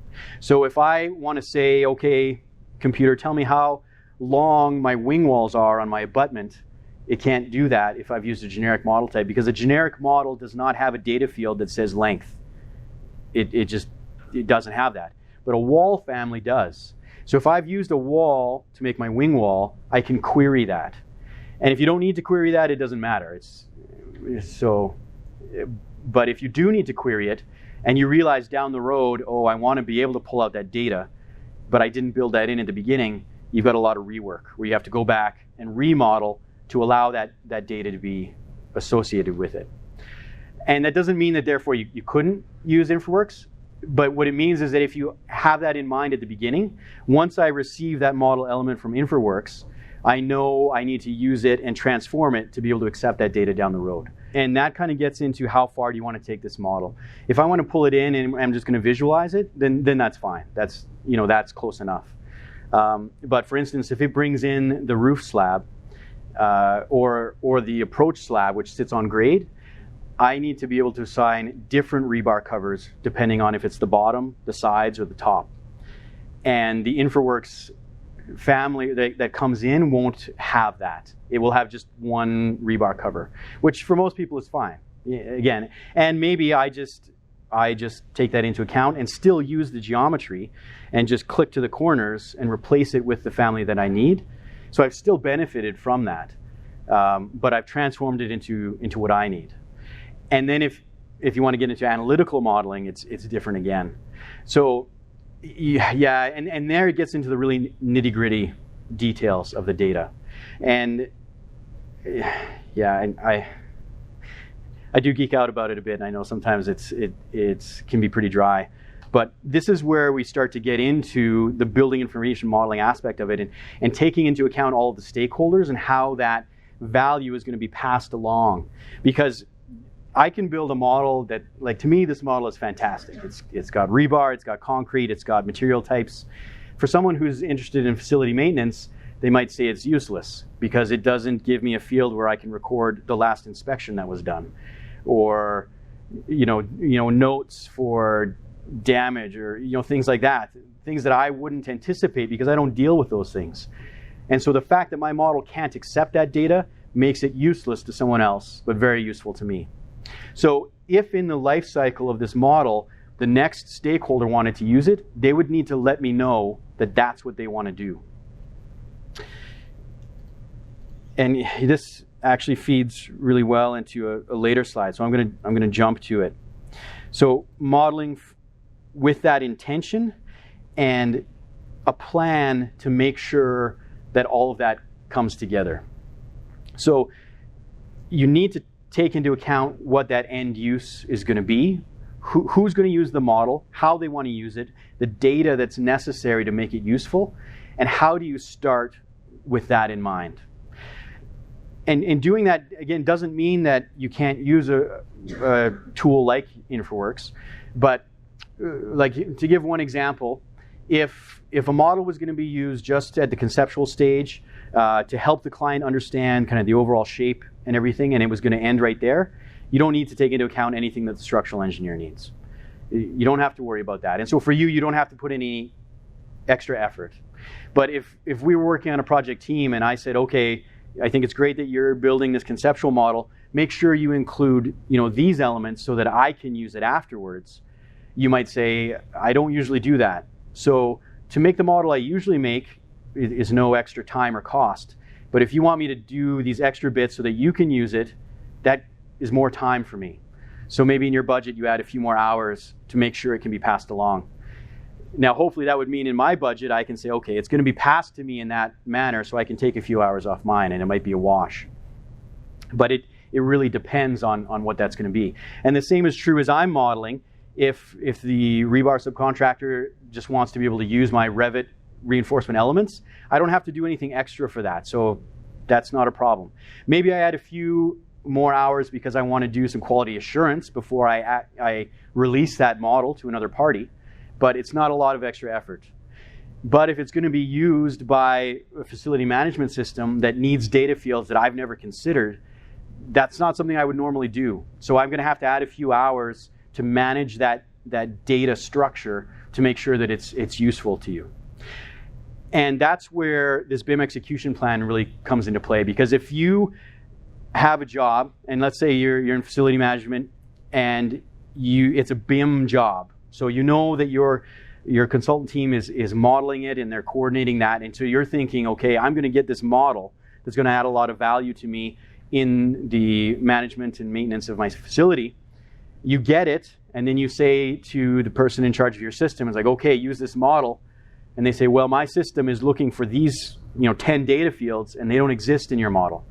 A: So if I want to say, okay, computer, tell me how long my wing walls are on my abutment, it can't do that if I've used a generic model type, because a generic model does not have a data field that says length. It doesn't have that. But a wall family does. So if I've used a wall to make my wing wall, I can query that. And if you don't need to query that, it doesn't matter. But if you do need to query it, and you realize down the road, oh, I want to be able to pull out that data, but I didn't build that in at the beginning, you've got a lot of rework where you have to go back and remodel to allow that data to be associated with it. And that doesn't mean that therefore you couldn't use Infraworks, but what it means is that if you have that in mind at the beginning, once I receive that model element from Infraworks, I know I need to use it and transform it to be able to accept that data down the road. And that kind of gets into how far do you want to take this model. If I want to pull it in and I'm just going to visualize it, then that's fine. That's close enough. But for instance, if it brings in the roof slab or the approach slab, which sits on grade, I need to be able to assign different rebar covers depending on if it's the bottom, the sides, or the top. And the Infraworks family that comes in won't have that. It will have just one rebar cover, which for most people is fine. Again, and maybe I just I just take that into account and still use the geometry and just click to the corners and replace it with the family that I need. So I've still benefited from that, but I've transformed it into what I need. And then if you want to get into analytical modeling, it's different again. So yeah, and there it gets into the really nitty-gritty details of the data. And yeah, and I do geek out about it a bit, and I know sometimes it can be pretty dry. But this is where we start to get into the building information modeling aspect of it, and taking into account all of the stakeholders and how that value is going to be passed along. Because I can build a model that, like, to me, this model is fantastic. It's got rebar, it's got concrete, it's got material types. For someone who's interested in facility maintenance, they might say it's useless because it doesn't give me a field where I can record the last inspection that was done, or notes for damage, or things like that, things that I wouldn't anticipate because I don't deal with those things. And so the fact that my model can't accept that data makes it useless to someone else, but very useful to me. So if in the life cycle of this model, the next stakeholder wanted to use it, they would need to let me know that that's what they want to do. And this actually feeds really well into a later slide, so I'm going to jump to it. So modeling with that intention and a plan to make sure that all of that comes together. So you need to take into account what that end use is going to be, who's going to use the model, how they want to use it, the data that's necessary to make it useful, and how do you start with that in mind. And doing that, again, doesn't mean that you can't use a tool like Infraworks, but like, to give one example, if a model was going to be used just at the conceptual stage to help the client understand kind of the overall shape and everything, and it was going to end right there, you don't need to take into account anything that the structural engineer needs. You don't have to worry about that. And so for you don't have to put any extra effort. But if we were working on a project team and I said, okay, I think it's great that you're building this conceptual model, make sure you include these elements so that I can use it afterwards. You might say, I don't usually do that. So to make the model I usually make is no extra time or cost. But if you want me to do these extra bits so that you can use it, that is more time for me. So maybe in your budget you add a few more hours to make sure it can be passed along. Now hopefully that would mean in my budget I can say, okay, it's going to be passed to me in that manner so I can take a few hours off mine, and it might be a wash. But it really depends on what that's going to be. And the same is true as I'm modeling. If the rebar subcontractor just wants to be able to use my Revit reinforcement elements, I don't have to do anything extra for that. So that's not a problem. Maybe I add a few more hours because I want to do some quality assurance before I release that model to another party, but it's not a lot of extra effort. But if it's going to be used by a facility management system that needs data fields that I've never considered, that's not something I would normally do. So I'm going to have to add a few hours to manage that data structure to make sure that it's useful to you. And that's where this BIM execution plan really comes into play, because if you have a job, and let's say you're in facility management and it's a BIM job, so you know that your consultant team is modeling it and they're coordinating that, and so you're thinking, okay, I'm going to get this model that's going to add a lot of value to me in the management and maintenance of my facility. You get it, and then you say to the person in charge of your system, it's like, okay, use this model. And they say, well, my system is looking for these 10 data fields, and they don't exist in your model.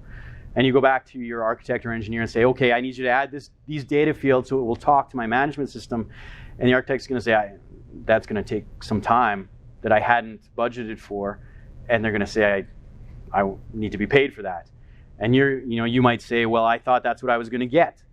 A: And you go back to your architect or engineer and say, okay, I need you to add these data fields so it will talk to my management system. And the architect's going to say, that's going to take some time that I hadn't budgeted for. And they're going to say, I need to be paid for that. And you might say, well, I thought that's what I was going to get.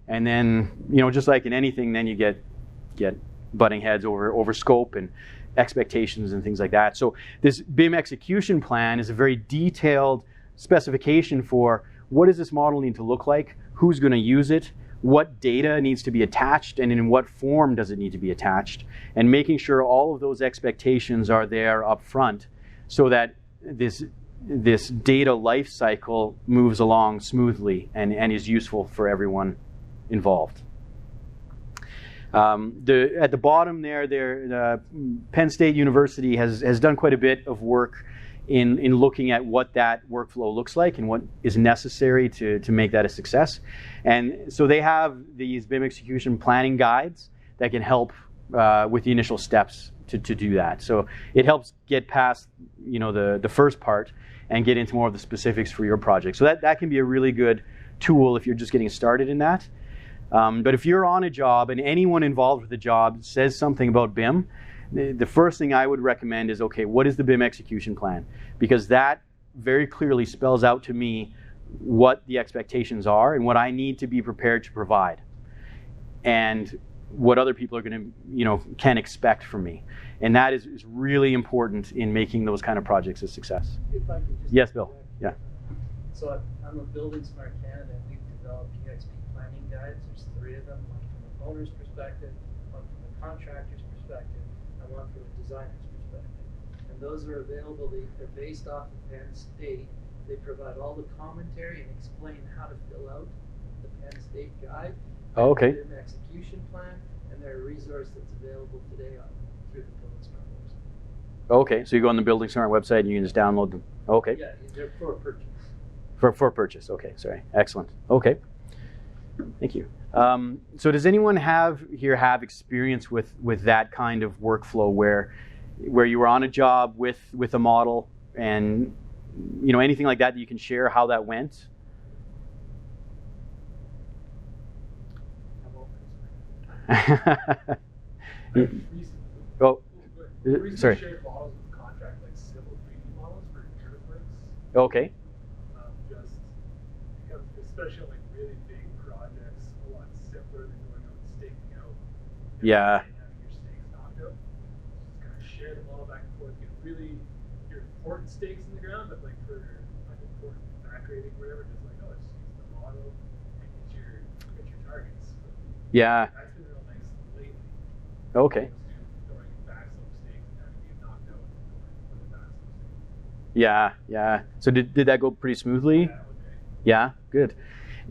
A: And then, just like in anything, then you get butting heads over scope and expectations and things like that. So this BIM execution plan is a very detailed specification for what does this model need to look like, who's going to use it, what data needs to be attached, and in what form does it need to be attached, and making sure all of those expectations are there up front so that this data life cycle moves along smoothly and is useful for everyone involved. At the bottom there, Penn State University has done quite a bit of work in looking at what that workflow looks like and what is necessary to make that a success. And so they have these BIM execution planning guides that can help with the initial steps to do that. So it helps get past the first part and get into more of the specifics for your project. So that can be a really good tool if you're just getting started in that. But if you're on a job and anyone involved with the job says something about BIM, the first thing I would recommend is, okay, what is the BIM execution plan? Because that very clearly spells out to me what the expectations are and what I need to be prepared to provide, and what other people are going to, can expect from me. And that is really important in making those kind of projects a success.
D: If I could just
A: yes, Bill. Yeah.
D: So I'm a Building Smart Canada, and we've developed PXP planning guides. There's 3 of them, one from the owner's perspective, one from the contractor's perspective, and one from the designer's perspective. And those are available. They're based off of Penn State. They provide all the commentary and explain how to fill out the Penn State guide.
A: Oh, okay.
D: An execution plan, and they're a resource that's available today through the Building Smart website.
A: Okay, so you go on the Building Smart website and you can just download them. Okay.
D: Yeah, they're for purchase.
A: For purchase. Okay, sorry. Excellent. Okay. Thank you. So does anyone have experience with that kind of workflow where you were on a job with a model and anything like that you can share how that went? Oh, sorry.
B: Shared models with contract, like civil 3D models for Infraworks.
A: Okay.
B: Especially on like really big projects, a lot simpler than going out and staking out.
A: Yeah.
B: And having your stakes knocked out. Just kind of share them all back and forth. Get really your important stakes in the ground, but like for like important back rating or whatever, just like just use the model and get your targets. So
A: yeah.
B: That's been real nice lately.
A: Okay.
B: Throwing back some stakes and having to get knocked out and going back some stakes.
A: Yeah. So did that go pretty smoothly?
B: Yeah, okay.
A: Yeah, good.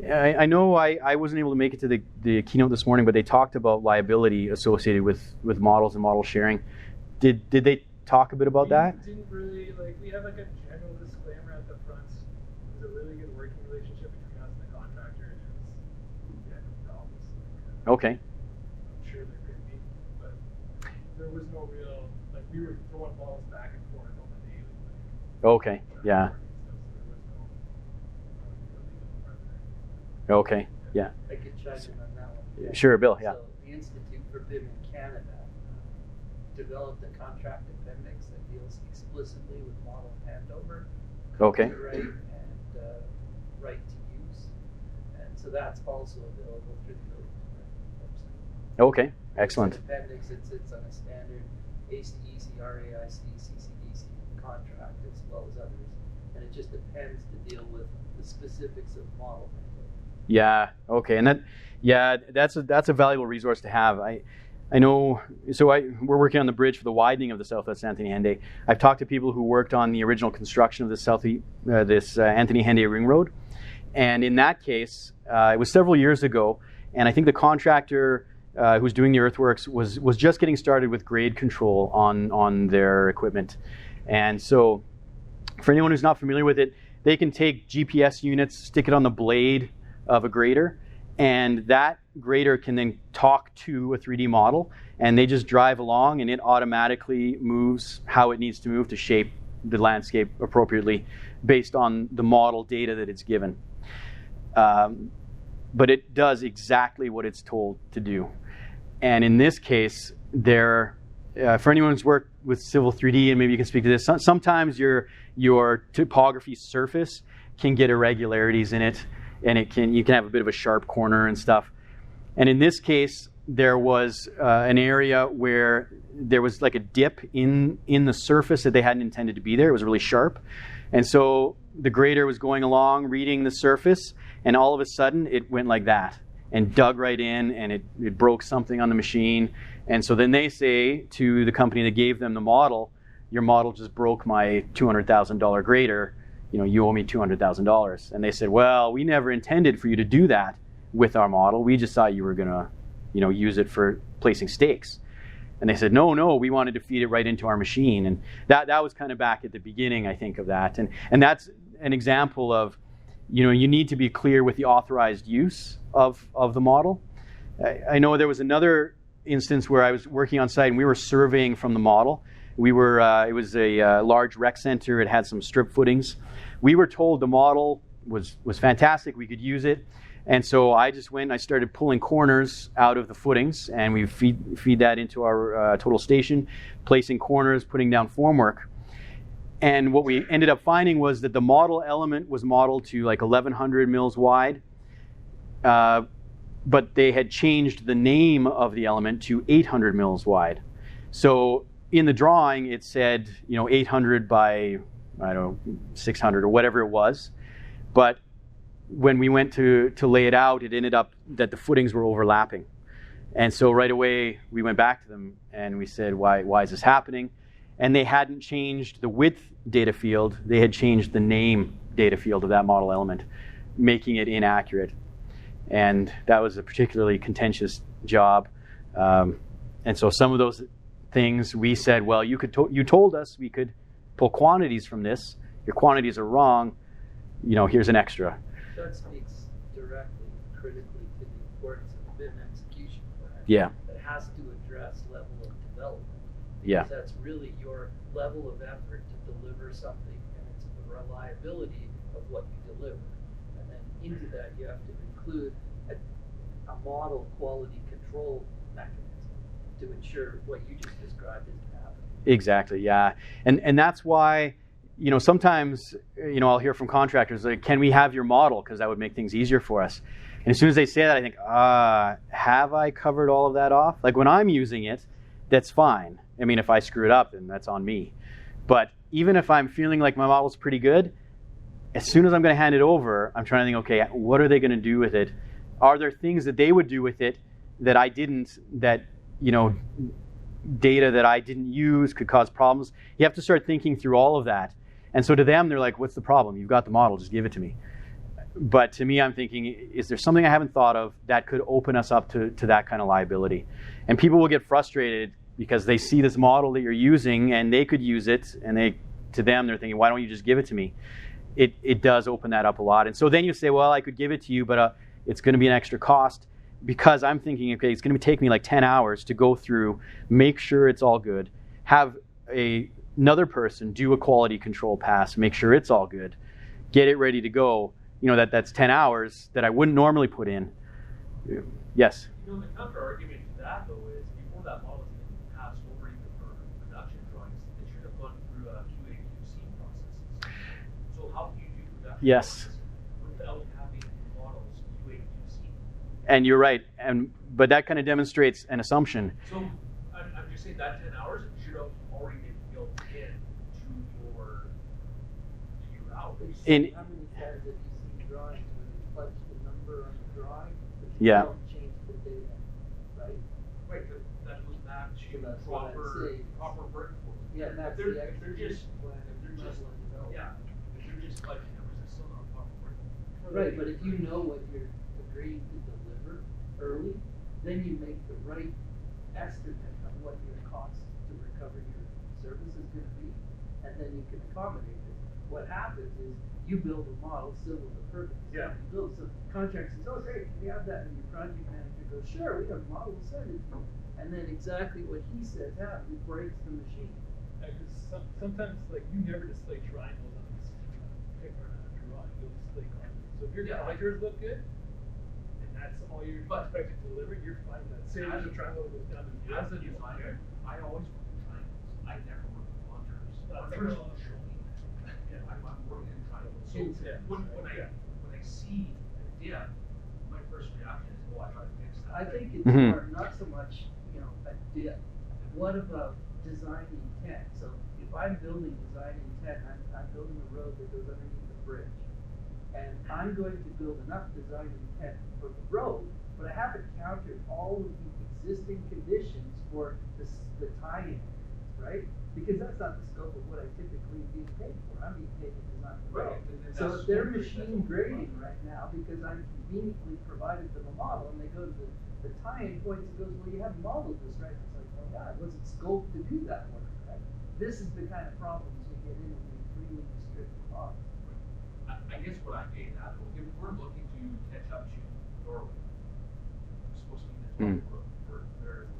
A: I know I wasn't able to make it to the keynote this morning, but they talked about liability associated with models and model sharing. Did they talk a bit about that?
B: We didn't really, we have like a general disclaimer at the front. There's a really good working relationship between us and the contractor, and we had no problems.
A: Okay.
B: I'm sure there could be, but there was no real, we were throwing balls back and forth on the daily.
A: Okay, yeah. Okay, yeah.
D: I could chime in on that one.
A: Sure, Bill, yeah.
D: So the Institute for BIM in Canada developed a contract appendix that deals explicitly with model handover,
A: Okay.
D: copyright, and right to use. And so that's also available through the Building Smart website.
A: Okay, excellent.
D: It's an appendix, it sits on a standard ACEC, RAIC, CCDC contract as well as others. And it just depends to deal with the specifics of model handover.
A: Yeah. Okay. And that's a valuable resource to have. I know. So we're working on the bridge for the widening of the Southwest Anthony Hendaye. I've talked to people who worked on the original construction of this Anthony Hendaye Ring Road, and in that case, it was several years ago, and I think the contractor who was doing the earthworks was just getting started with grade control on their equipment, and so for anyone who's not familiar with it, they can take GPS units, stick it on the blade of a grader, and that grader can then talk to a 3D model, and they just drive along and it automatically moves how it needs to move to shape the landscape appropriately based on the model data that it's given. But it does exactly what it's told to do. And in this case, for anyone who's worked with Civil 3D, and maybe you can speak to this, sometimes your topography surface can get irregularities in it, and you can have a bit of a sharp corner and stuff. And in this case, there was an area where there was like a dip in the surface that they hadn't intended to be there. It was really sharp. And so the grader was going along, reading the surface, and all of a sudden it went like that and dug right in, and it broke something on the machine. And so then they say to the company that gave them the model, your model just broke my $200,000 grader. You owe me $200,000. And they said, well, we never intended for you to do that with our model. We just thought you were going to, use it for placing stakes. And they said, no, we wanted to feed it right into our machine. And that was kind of back at the beginning, I think, of that. And that's an example of, you need to be clear with the authorized use of the model. I know there was another instance where I was working on site and we were surveying from the model. It was a large rec center. It had some strip footings. We were told the model was fantastic. We could use it. And so I just went and I started pulling corners out of the footings, and we feed that into our total station, placing corners, putting down formwork. And what we ended up finding was that the model element was modeled to like 1,100 mils wide, but they had changed the name of the element to 800 mils wide. So in the drawing, it said 800 by 600 or whatever it was, but when we went to lay it out, it ended up that the footings were overlapping. And so right away, we went back to them and we said, why is this happening? And they hadn't changed the width data field. They had changed the name data field of that model element, making it inaccurate. And that was a particularly contentious job. And so some of those things we said, well, you told us we could pull quantities from this. Your quantities are wrong. Here's an extra.
D: That speaks directly, critically to the importance of the Bim Execution Plan.
A: Yeah.
D: That has to address level of development.
A: Yeah.
D: Because that's really your level of effort to deliver something, and it's the reliability of what you deliver. And then into that, you have to include a model quality control mechanism to ensure what you just described isn't happening.
A: Exactly, yeah. And that's why, sometimes, I'll hear from contractors, like, can we have your model? Because that would make things easier for us. And as soon as they say that, I think, have I covered all of that off? Like when I'm using it, that's fine. I mean, if I screw it up, then that's on me. But even if I'm feeling like my model's pretty good, as soon as I'm going to hand it over, I'm trying to think, okay, what are they going to do with it? Are there things that they would do with it that I didn't, that, data that I didn't use could cause problems? You have to start thinking through all of that. And so to them, they're like, what's the problem? You've got the model, just give it to me. But to me, I'm thinking, is there something I haven't thought of that could open us up to that kind of liability? And people will get frustrated because they see this model that you're using and they could use it, and to them, they're thinking, why don't you just give it to me? It does open that up a lot. And so then you say, well, I could give it to you, but it's going to be an extra cost, because I'm thinking, okay, it's going to take me like 10 hours to go through, make sure it's all good, have another person do a quality control pass, make sure it's all good, get it ready to go. That's 10 hours that I wouldn't normally put in. Yes?
C: The counter argument to that, though, is before that model has been passed over even for production drawings, it should have gone through a QA/QC process. So how do you do production
A: Yes.
C: without having models QA/QC?
A: And you're right, but that kind of demonstrates an assumption.
C: So I'm just saying that 10 hours should have already been built in to your hours.
D: How many times have you seen drawings where they punch the number on the drawing, but you
A: Yeah.
D: don't change the data, right?
C: Right, that goes back to
D: So that's what I'd say.
C: proper workflow.
D: Yeah, and that's
C: If they're
D: the
C: just,
D: execution plan
C: if they're just,
D: level of development.
C: yeah, if they're just like numbers, it's still not proper workflow.
D: Right, but if you know what you're agreeing to deliver early, then you make the right estimate of what your cost to recover your service is going to be, and then you can accommodate it. What happens is you build a model still with a purpose.
B: Yeah.
D: You build some contract says, oh great, can we have that? And your project manager goes, sure, we have a model, we'll send it to you. And then exactly what he says happens, it breaks the machine.
B: Because sometimes, like, you never display triangles on this paper on a drawing. You'll display contours. So if your contours look good, and that's all you're expected to deliver, you're fine with that. Say there's a triangle that goes down to the
C: As a designer, I always work with triangles. I never work with contours. Contours will show me that. Yeah, I'm working in triangles. So when I see a dip, my first reaction is, oh, I try to fix that.
D: I think it's
A: Mhm.
D: more, not so much, a dip. What about design intent? So if I'm building design intent, I'm building a road that goes underneath the bridge. And I'm going to build enough design intent for the road, but I haven't counted all of the existing conditions for the tie-in, right? Because that's not the scope of what I typically being paid for. I'm being paid to design the road.
C: Right.
D: So if they're machine grading right now because I'm conveniently provided them a model and they go to the the tie-in points, it goes, well, you haven't modeled this, right? It's like, oh God, was it scoped to do that work, right? This is the kind of problems we get in when we freely restrict the model.
C: I guess what I'm getting at, if we're looking to catch up to Norway, we're supposed to be the top for their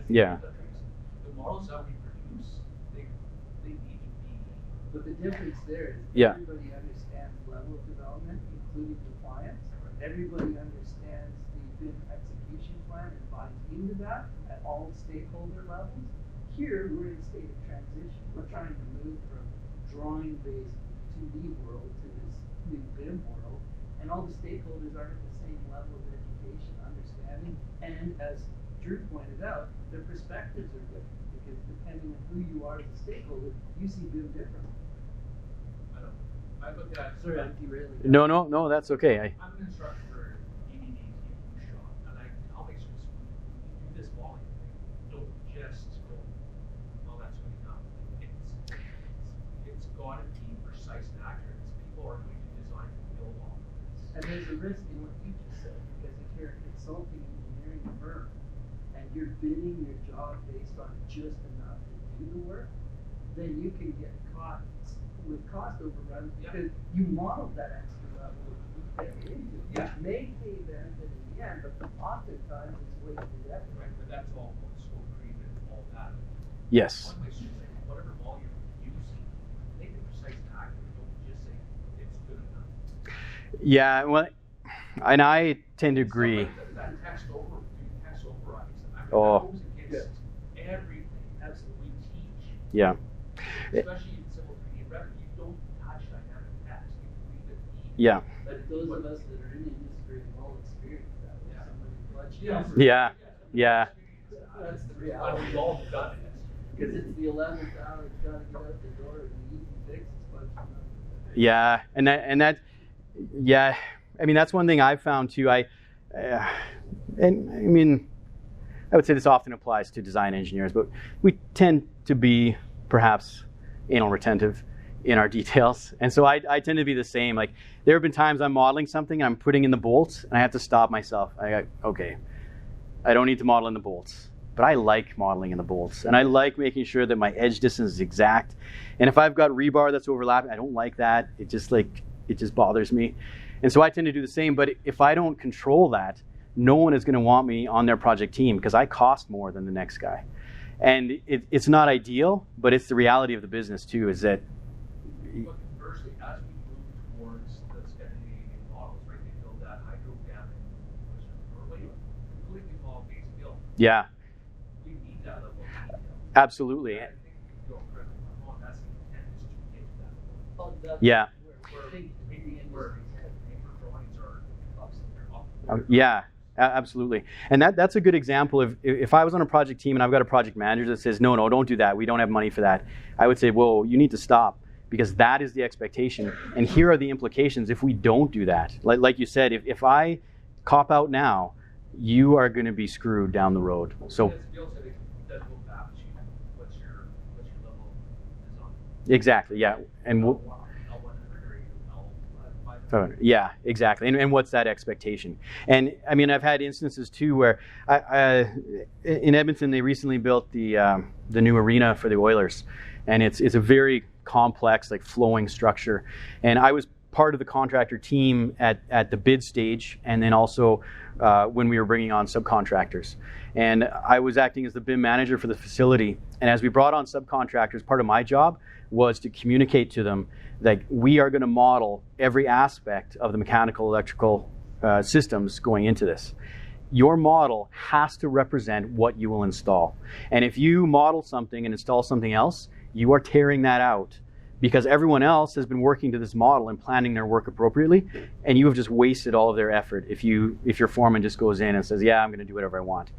A: Yeah.
C: The models that we produce, they need to be.
D: But the difference there is
A: Yeah.
D: everybody understands level of development, including compliance. Everybody understands the Bim execution plan and buys into that at all stakeholder levels. Here, we're in a state of transition. We're trying to move from drawing-based 2D world to this new BIM world, and all the stakeholders aren't at the same level of education, understanding, and as Drew pointed out, their perspectives are different, because depending on who you are as a stakeholder, you see BIM differently.
C: I look at.
D: Sorry, I'm derailing.
A: No, that's okay.
C: I'm an instructor for EDD shop, and I always just when you do this volume thing, don't just go, well, that's good enough. It's got to be precise and accurate. People are going to design and build on this.
D: And there's a risk in what you just said, because if you're a consulting engineering firm and you're bidding your job based on just enough to do the work, then you can get caught with cost overruns because you modeled that extra level of detail into it, which may pay benefit in the end, but oftentimes it's wasted effort.
C: Right, but that's all scope creep and all that.
A: Yes.
C: One way to say, whatever volume you're using, make it precise and accurate. Don't just say it's good enough.
A: Yeah, well, and I tend to agree.
C: That text overrides. That
A: Oh.
C: goes against everything. Absolutely teach.
A: Yeah.
C: Especially in civil 3D and Revit, you don't touch dynamic text. You leave it be.
A: Yeah.
D: But those of us that are in the industry have all experienced that with somebody clutching.
A: Yeah.
D: That's the reality.
C: We've all done it.
D: Because it's the 11th hour, it's got to get out the door, and the easy fix is punching up.
A: Yeah, and that, yeah, I mean that's one thing I've found too. I mean, I would say this often applies to design engineers, but we tend to be perhaps anal retentive in our details, and so I tend to be the same. Like there have been times I'm modeling something and I'm putting in the bolts, and I have to stop myself. Okay, I don't need to model in the bolts. But I like modeling in the bolts, and I like making sure that my edge distance is exact. And if I've got rebar that's overlapping, I don't like that. It just bothers me. And so I tend to do the same. But if I don't control that, no one is going to want me on their project team because I cost more than the next guy. And it's not ideal, but it's the reality of the business too. Is that?
C: But conversely, as we move towards the Scandinavian models, right? They build that hydrodynamic, completely model-based build.
A: Yeah. Absolutely. Yeah. Yeah, absolutely. And that's a good example of if I was on a project team and I've got a project manager that says, no, don't do that. We don't have money for that. I would say, whoa, you need to stop because that is the expectation. And here are the implications if we don't do that. Like you said, if I cop out now, you are going to be screwed down the road. So. Exactly, yeah, and yeah, exactly, and what's that expectation? And I mean, I've had instances too where in Edmonton they recently built the new arena for the Oilers, and it's a very complex, like flowing structure, and I was part of the contractor team at the bid stage, and then also when we were bringing on subcontractors. And I was acting as the BIM manager for the facility, and as we brought on subcontractors, part of my job was to communicate to them that we are going to model every aspect of the mechanical, electrical systems going into this. Your model has to represent what you will install. And if you model something and install something else, you are tearing that out because everyone else has been working to this model and planning their work appropriately, and you have just wasted all of their effort if your foreman just goes in and says, yeah, I'm going to do whatever I want.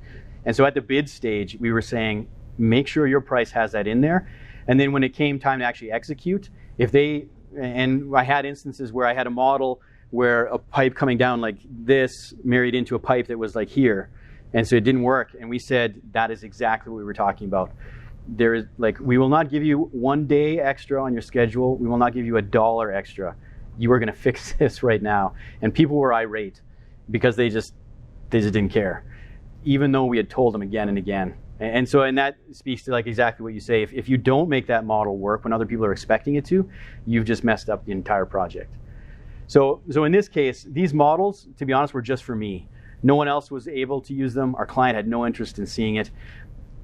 A: And so at the bid stage, we were saying, make sure your price has that in there. And then when it came time to actually execute, and I had instances where I had a model where a pipe coming down like this married into a pipe that was like here. And so it didn't work. And we said, that is exactly what we were talking about. There is we will not give you 1 day extra on your schedule. We will not give you $1 extra. You are going to fix this right now. And people were irate. because they just didn't care, even though we had told them again and again. And so, and that speaks to like exactly what you say. If you don't make that model work when other people are expecting it to, you've just messed up the entire project. So in this case, these models, to be honest, were just for me. No one else was able to use them. Our client had no interest in seeing it.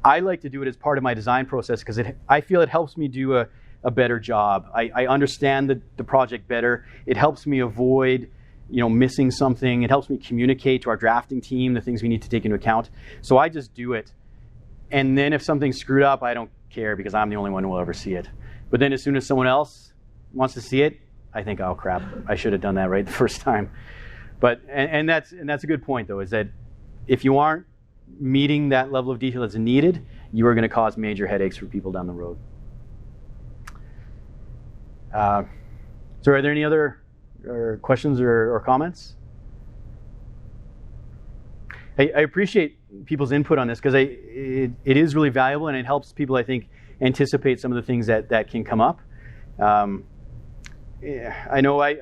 A: I like to do it as part of my design process because I feel it helps me do a better job. I understand the project better. It helps me avoid missing something. It helps me communicate to our drafting team the things we need to take into account. So I just do it. And then if something's screwed up, I don't care because I'm the only one who will ever see it. But then as soon as someone else wants to see it, I think, oh crap, I should have done that right the first time. But and that's a good point though, is that if you aren't meeting that level of detail that's needed, you are going to cause major headaches for people down the road. So are there any other questions or comments? I appreciate people's input on this because it is really valuable and it helps people, I think, anticipate some of the things that can come up. I know I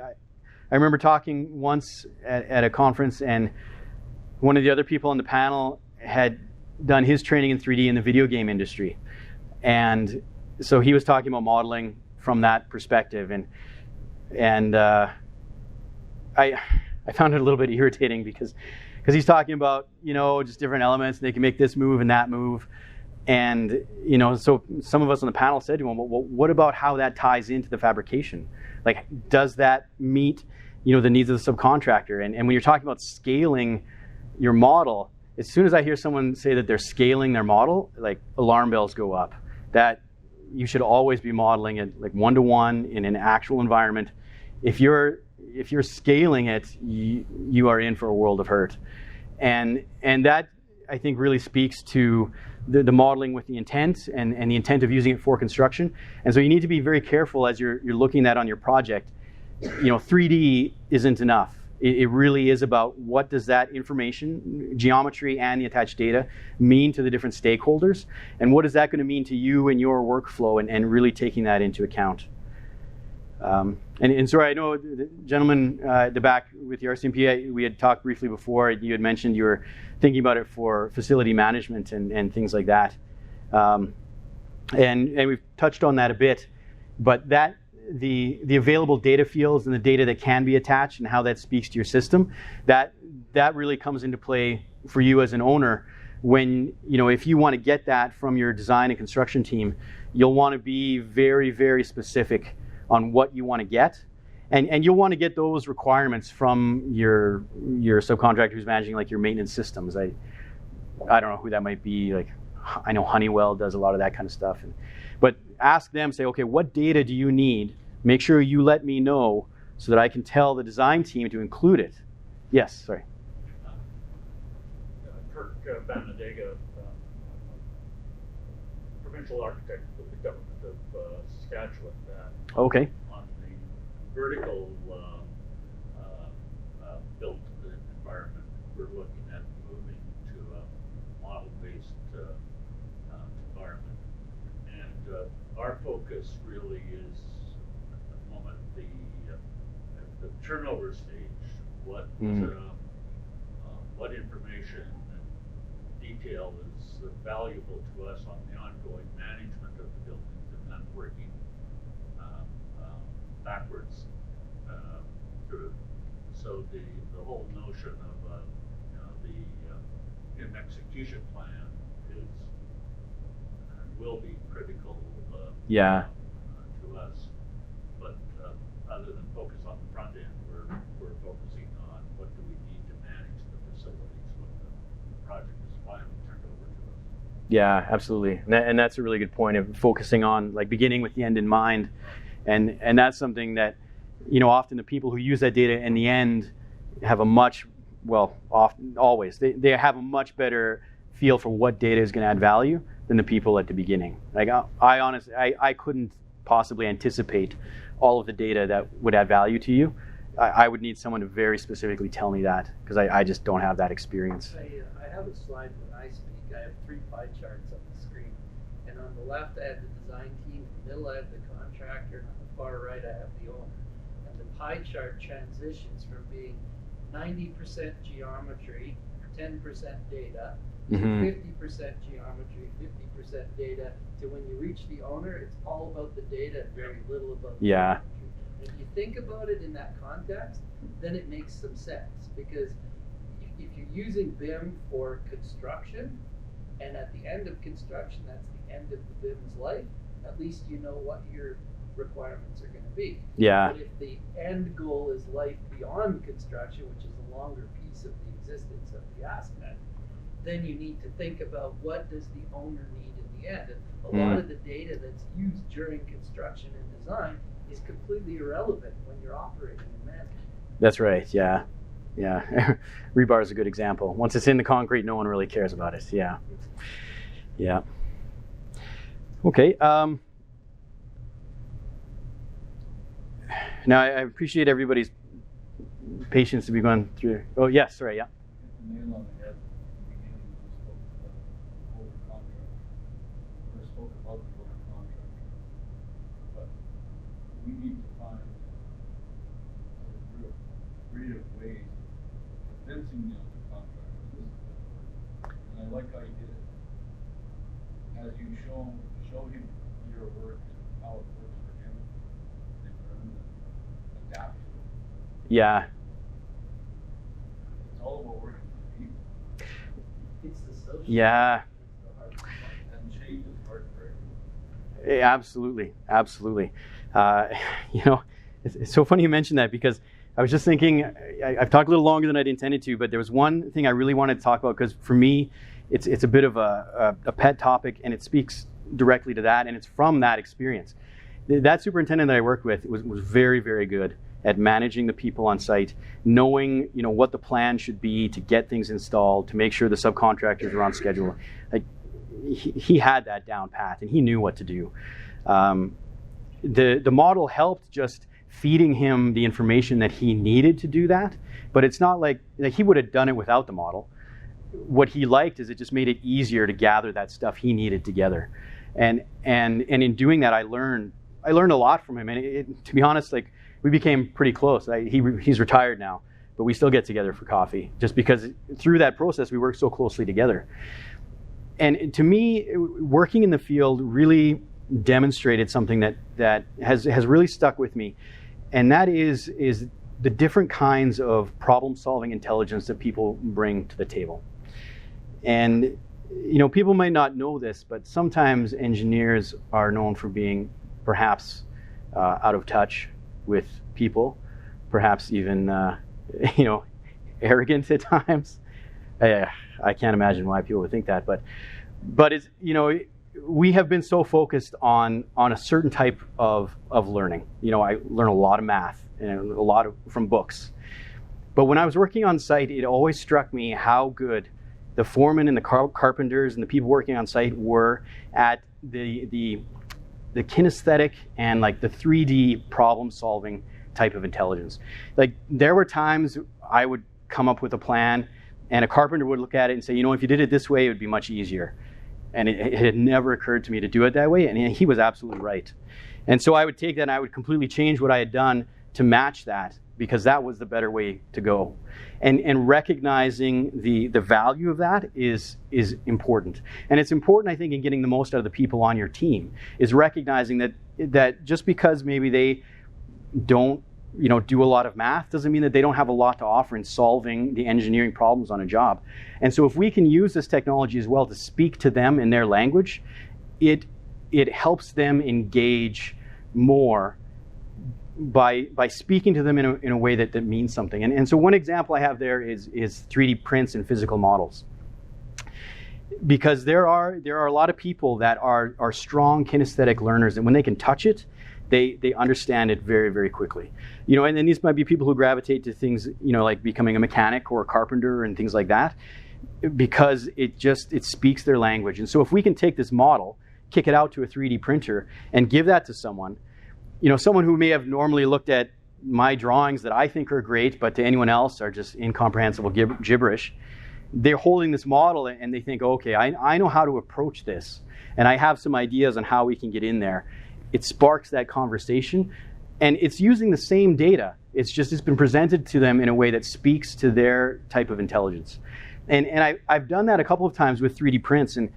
A: remember talking once at a conference, and one of the other people on the panel had done his training in 3D in the video game industry. And so he was talking about modeling from that perspective. And I found it a little bit irritating because he's talking about, just different elements, and they can make this move and that move. And, so some of us on the panel said to him, well, what about how that ties into the fabrication? Like, does that meet, the needs of the subcontractor? And when you're talking about scaling your model, as soon as I hear someone say that they're scaling their model, like alarm bells go up. That you should always be modeling it like 1-to-1 in an actual environment. If you're scaling it, you are in for a world of hurt. And that, I think, really speaks to the modeling with the intent and the intent of using it for construction. And so you need to be very careful as you're looking at on your project. 3D isn't enough. It really is about what does that information, geometry and the attached data, mean to the different stakeholders, and what is that going to mean to you and your workflow, and really taking that into account. And sorry, I know the gentleman at the back with the RCMP, we had talked briefly before. You had mentioned you were thinking about it for facility management and things like that. And we've touched on that a bit, but that the available data fields and the data that can be attached and how that speaks to your system, that really comes into play for you as an owner. When, if you want to get that from your design and construction team, you'll want to be very, very specific on what you want to get. And you'll want to get those requirements from your subcontractor who's managing like your maintenance systems. I don't know who that might be. Like, I know Honeywell does a lot of that kind of stuff. But ask them, say, okay, what data do you need? Make sure you let me know so that I can tell the design team to include it. Yes, sorry.
E: Kirk Banadega, provincial architect with the government of Saskatchewan.
A: Okay.
E: On the vertical built environment, we're looking at moving to a model-based environment. And our focus really is, at the moment, the turnover stage. What information and detail is valuable to us on the ongoing management of the buildings, and then working backwards through. So the whole notion of the Bim Execution Plan is will be critical to us. But other than focus on the front end, we're focusing on what do we need to manage the facilities when the project is finally turned over to us.
A: Yeah, absolutely. And that's a really good point of focusing on like beginning with the end in mind. And that's something that, often the people who use that data in the end have always, they have a much better feel for what data is going to add value than the people at the beginning. Like I honestly, I couldn't possibly anticipate all of the data that would add value to you. I would need someone to very specifically tell me that, because I just don't have that experience.
D: I have a slide when I speak. I have 3 pie charts on the screen. And on the left, I have the design team. In the middle, I have the contractor. And on the far right, I have the owner. And the pie chart transitions from being 90% geometry, 10% data,
A: Mhm.
D: 50% geometry, 50% data, to when you reach the owner, it's all about the data and very little about the
A: Yeah.
D: geometry. If you think about it in that context, then it makes some sense, because if you're using BIM for construction, and at the end of construction, that's the end of the BIM's life, at least you know what your requirements are going to be.
A: Yeah.
D: But if the end goal is life beyond construction, which is a longer piece of the existence of the asset, then you need to think about what does the owner need in the end. And a lot of the data that's used during construction and design is completely irrelevant when you're operating and managing.
A: That's right. Yeah. Yeah. Rebar is a good example. Once it's in the concrete, no one really cares about it. Yeah. Yeah. Okay. Now, I appreciate everybody's patience to be going through. Oh, yes. Sorry. Yeah.
F: Hit the nail on the head at the beginning when you spoke about the older contract. Or spoke about the older contract. But we need to find real creative ways of convincing the older contractor this is going to work. And I like how you did it. As you show him your work and how it works for him, they learn and adapt to it.
A: Yeah.
F: It's all about working with people.
D: It's the social.
A: Yeah.
F: And change is hard for everyone.
A: Yeah, absolutely. Absolutely. You know, it's so funny you mentioned that, because I was just thinking, I've talked a little longer than I'd intended to, but there was one thing I really wanted to talk about, because for me, it's a bit of a pet topic, and it speaks directly to that, and it's from that experience. That superintendent that I worked with was very, very good at managing the people on site, knowing, you know, what the plan should be to get things installed, to make sure the subcontractors are on schedule. Like, he had that down pat, and he knew what to do. The model helped just feeding him the information that he needed to do that, but it's not like he would have done it without the model. What he liked is it just made it easier to gather that stuff he needed together, and in doing that, I learned a lot from him. And to be honest, like, we became pretty close. He's retired now, but we still get together for coffee, just because through that process we work so closely together. And to me, working in the field really demonstrated something that has really stuck with me, and that is the different kinds of problem-solving intelligence that people bring to the table. And, you know, people might not know this, but sometimes engineers are known for being perhaps out of touch with people, perhaps even, you know, arrogant at times. I can't imagine why people would think that, but it's, you know, we have been so focused on a certain type of learning. You know, I learn a lot of math and a lot from books. But when I was working on site, it always struck me how good the foremen and the carpenters and the people working on site were at the kinesthetic and like the 3D problem solving type of intelligence. Like, there were times I would come up with a plan and a carpenter would look at it and say, you know, if you did it this way, it would be much easier. And it had never occurred to me to do it that way, and he was absolutely right. And so I would take that and I would completely change what I had done to match that, because that was the better way to go. And recognizing the value of that is important. And it's important, I think, in getting the most out of the people on your team, is recognizing that just because maybe they don't, you know, do a lot of math doesn't mean that they don't have a lot to offer in solving the engineering problems on a job. And so if we can use this technology as well to speak to them in their language, it helps them engage more by speaking to them in a way that means something. And so one example I have there is 3D prints and physical models. Because there are a lot of people that are strong kinesthetic learners, and when they can touch it, they understand it very, very quickly. You know, and then these might be people who gravitate to things, you know, like becoming a mechanic or a carpenter and things like that, because it speaks their language. And so if we can take this model, kick it out to a 3D printer, and give that to someone, you know, someone who may have normally looked at my drawings that I think are great, but to anyone else are just incomprehensible gibberish, they're holding this model and they think, okay, I know how to approach this, and I have some ideas on how we can get in there. It sparks that conversation, and it's using the same data It's been presented to them in a way that speaks to their type of intelligence. And I've done that a couple of times with 3D prints, and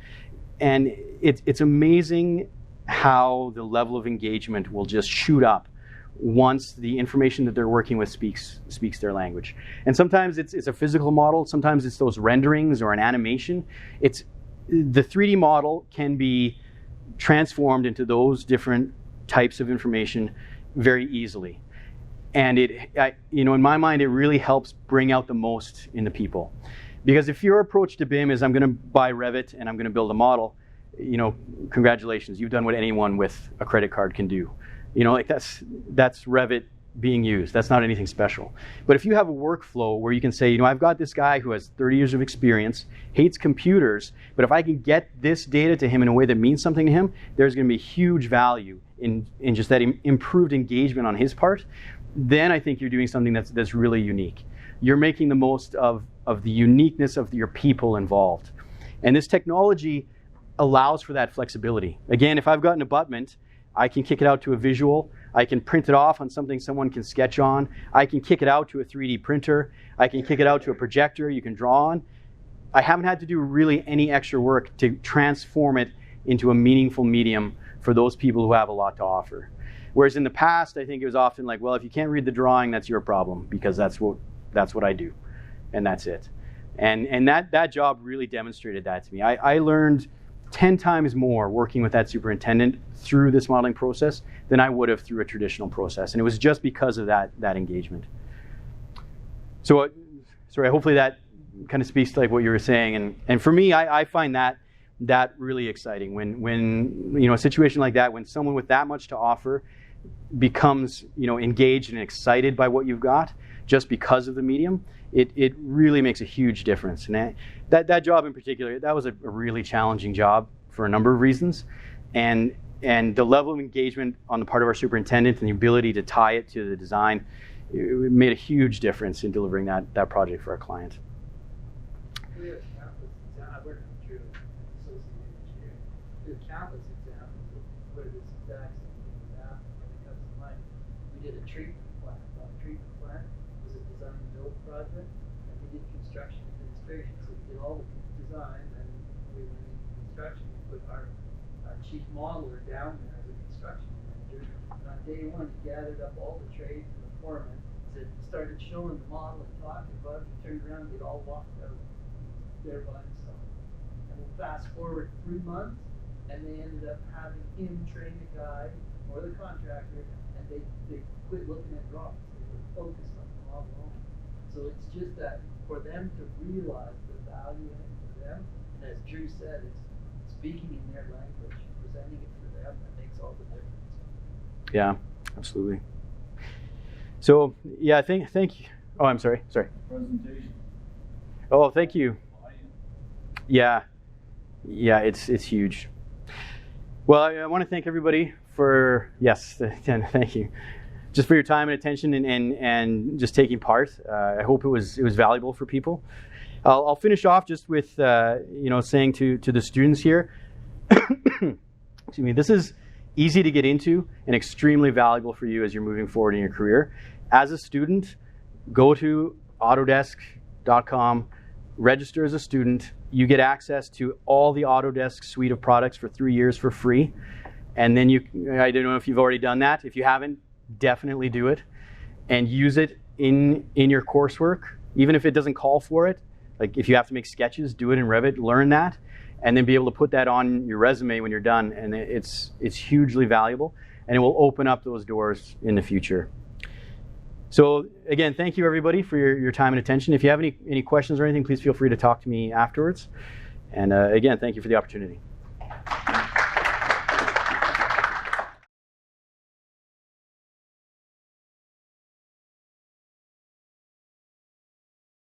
A: it's amazing how the level of engagement will just shoot up once the information that they're working with speaks their language. And sometimes it's a physical model, sometimes it's those renderings or an animation. The 3D model can be transformed into those different types of information very easily. And in my mind, it really helps bring out the most in the people. Because if your approach to BIM is, I'm going to buy Revit and I'm going to build a model, congratulations, you've done what anyone with a credit card can do. That's Revit being used. That's not anything special. But if you have a workflow where you can say, I've got this guy who has 30 years of experience, hates computers, but if I can get this data to him in a way that means something to him, there's going to be huge value in just that improved engagement on his part. Then I think you're doing something that's really unique. You're making the most of the uniqueness of your people involved. And this technology allows for that flexibility. Again, if I've got an abutment, I can kick it out to a visual. I can print it off on something someone can sketch on. I can kick it out to a 3D printer. I can kick it out to a projector you can draw on. I haven't had to do really any extra work to transform it into a meaningful medium for those people who have a lot to offer. Whereas in the past, I think it was often like, well, if you can't read the drawing, that's your problem, because that's what I do, and that's it. And that job really demonstrated that to me. I learned 10 times more working with that superintendent through this modeling process than I would have through a traditional process. And it was just because of that engagement. So, sorry, hopefully that kind of speaks to like what you were saying. And for me, I find that really exciting when a situation like that, when someone with that much to offer becomes engaged and excited by what you've got just because of the medium, it really makes a huge difference. And that job in particular, that was a really challenging job for a number of reasons. And the level of engagement on the part of our superintendent and the ability to tie it to the design, it made a huge difference in delivering that project for our client.
D: We have countless examples. I work through associated engineering. We have countless examples of where this exact same thing was happening. When it comes to mind, we did a treatment plant. A treatment plant was a design and build project, and we did construction administration. So we did all the design, and we went into construction. We put our chief modeler down there as a construction manager. And on day one, he gathered up all the trades and the foremen, started showing the model and talking about it. He turned around, they'd all walked out there by himself. And we'll fast forward 3 months, and they ended up having him train the guy or the contractor, and they quit looking at drawings. They were focused on the model only. So it's just that for them to realize the value in it for them, and as Drew said, it's speaking in their language, presenting it for them, that makes all the difference.
A: Yeah, absolutely. So yeah, thank you. Oh, I'm sorry.
F: Presentation.
A: Oh, thank you. Yeah, it's huge. Well, I want to thank everybody for thank you, just for your time and attention and just taking part. I hope it was valuable for people. I'll finish off just with saying to the students here, excuse me, this is easy to get into and extremely valuable for you as you're moving forward in your career. As a student, go to Autodesk.com, register as a student. You get access to all the Autodesk suite of products for 3 years for free. And then I don't know if you've already done that. If you haven't, definitely do it and use it in your coursework, even if it doesn't call for it. Like if you have to make sketches, do it in Revit, learn that, and then be able to put that on your resume when you're done. And it's hugely valuable, and it will open up those doors in the future. So again, thank you everybody for your time and attention. If you have any questions or anything, please feel free to talk to me afterwards. And again, thank you for the opportunity.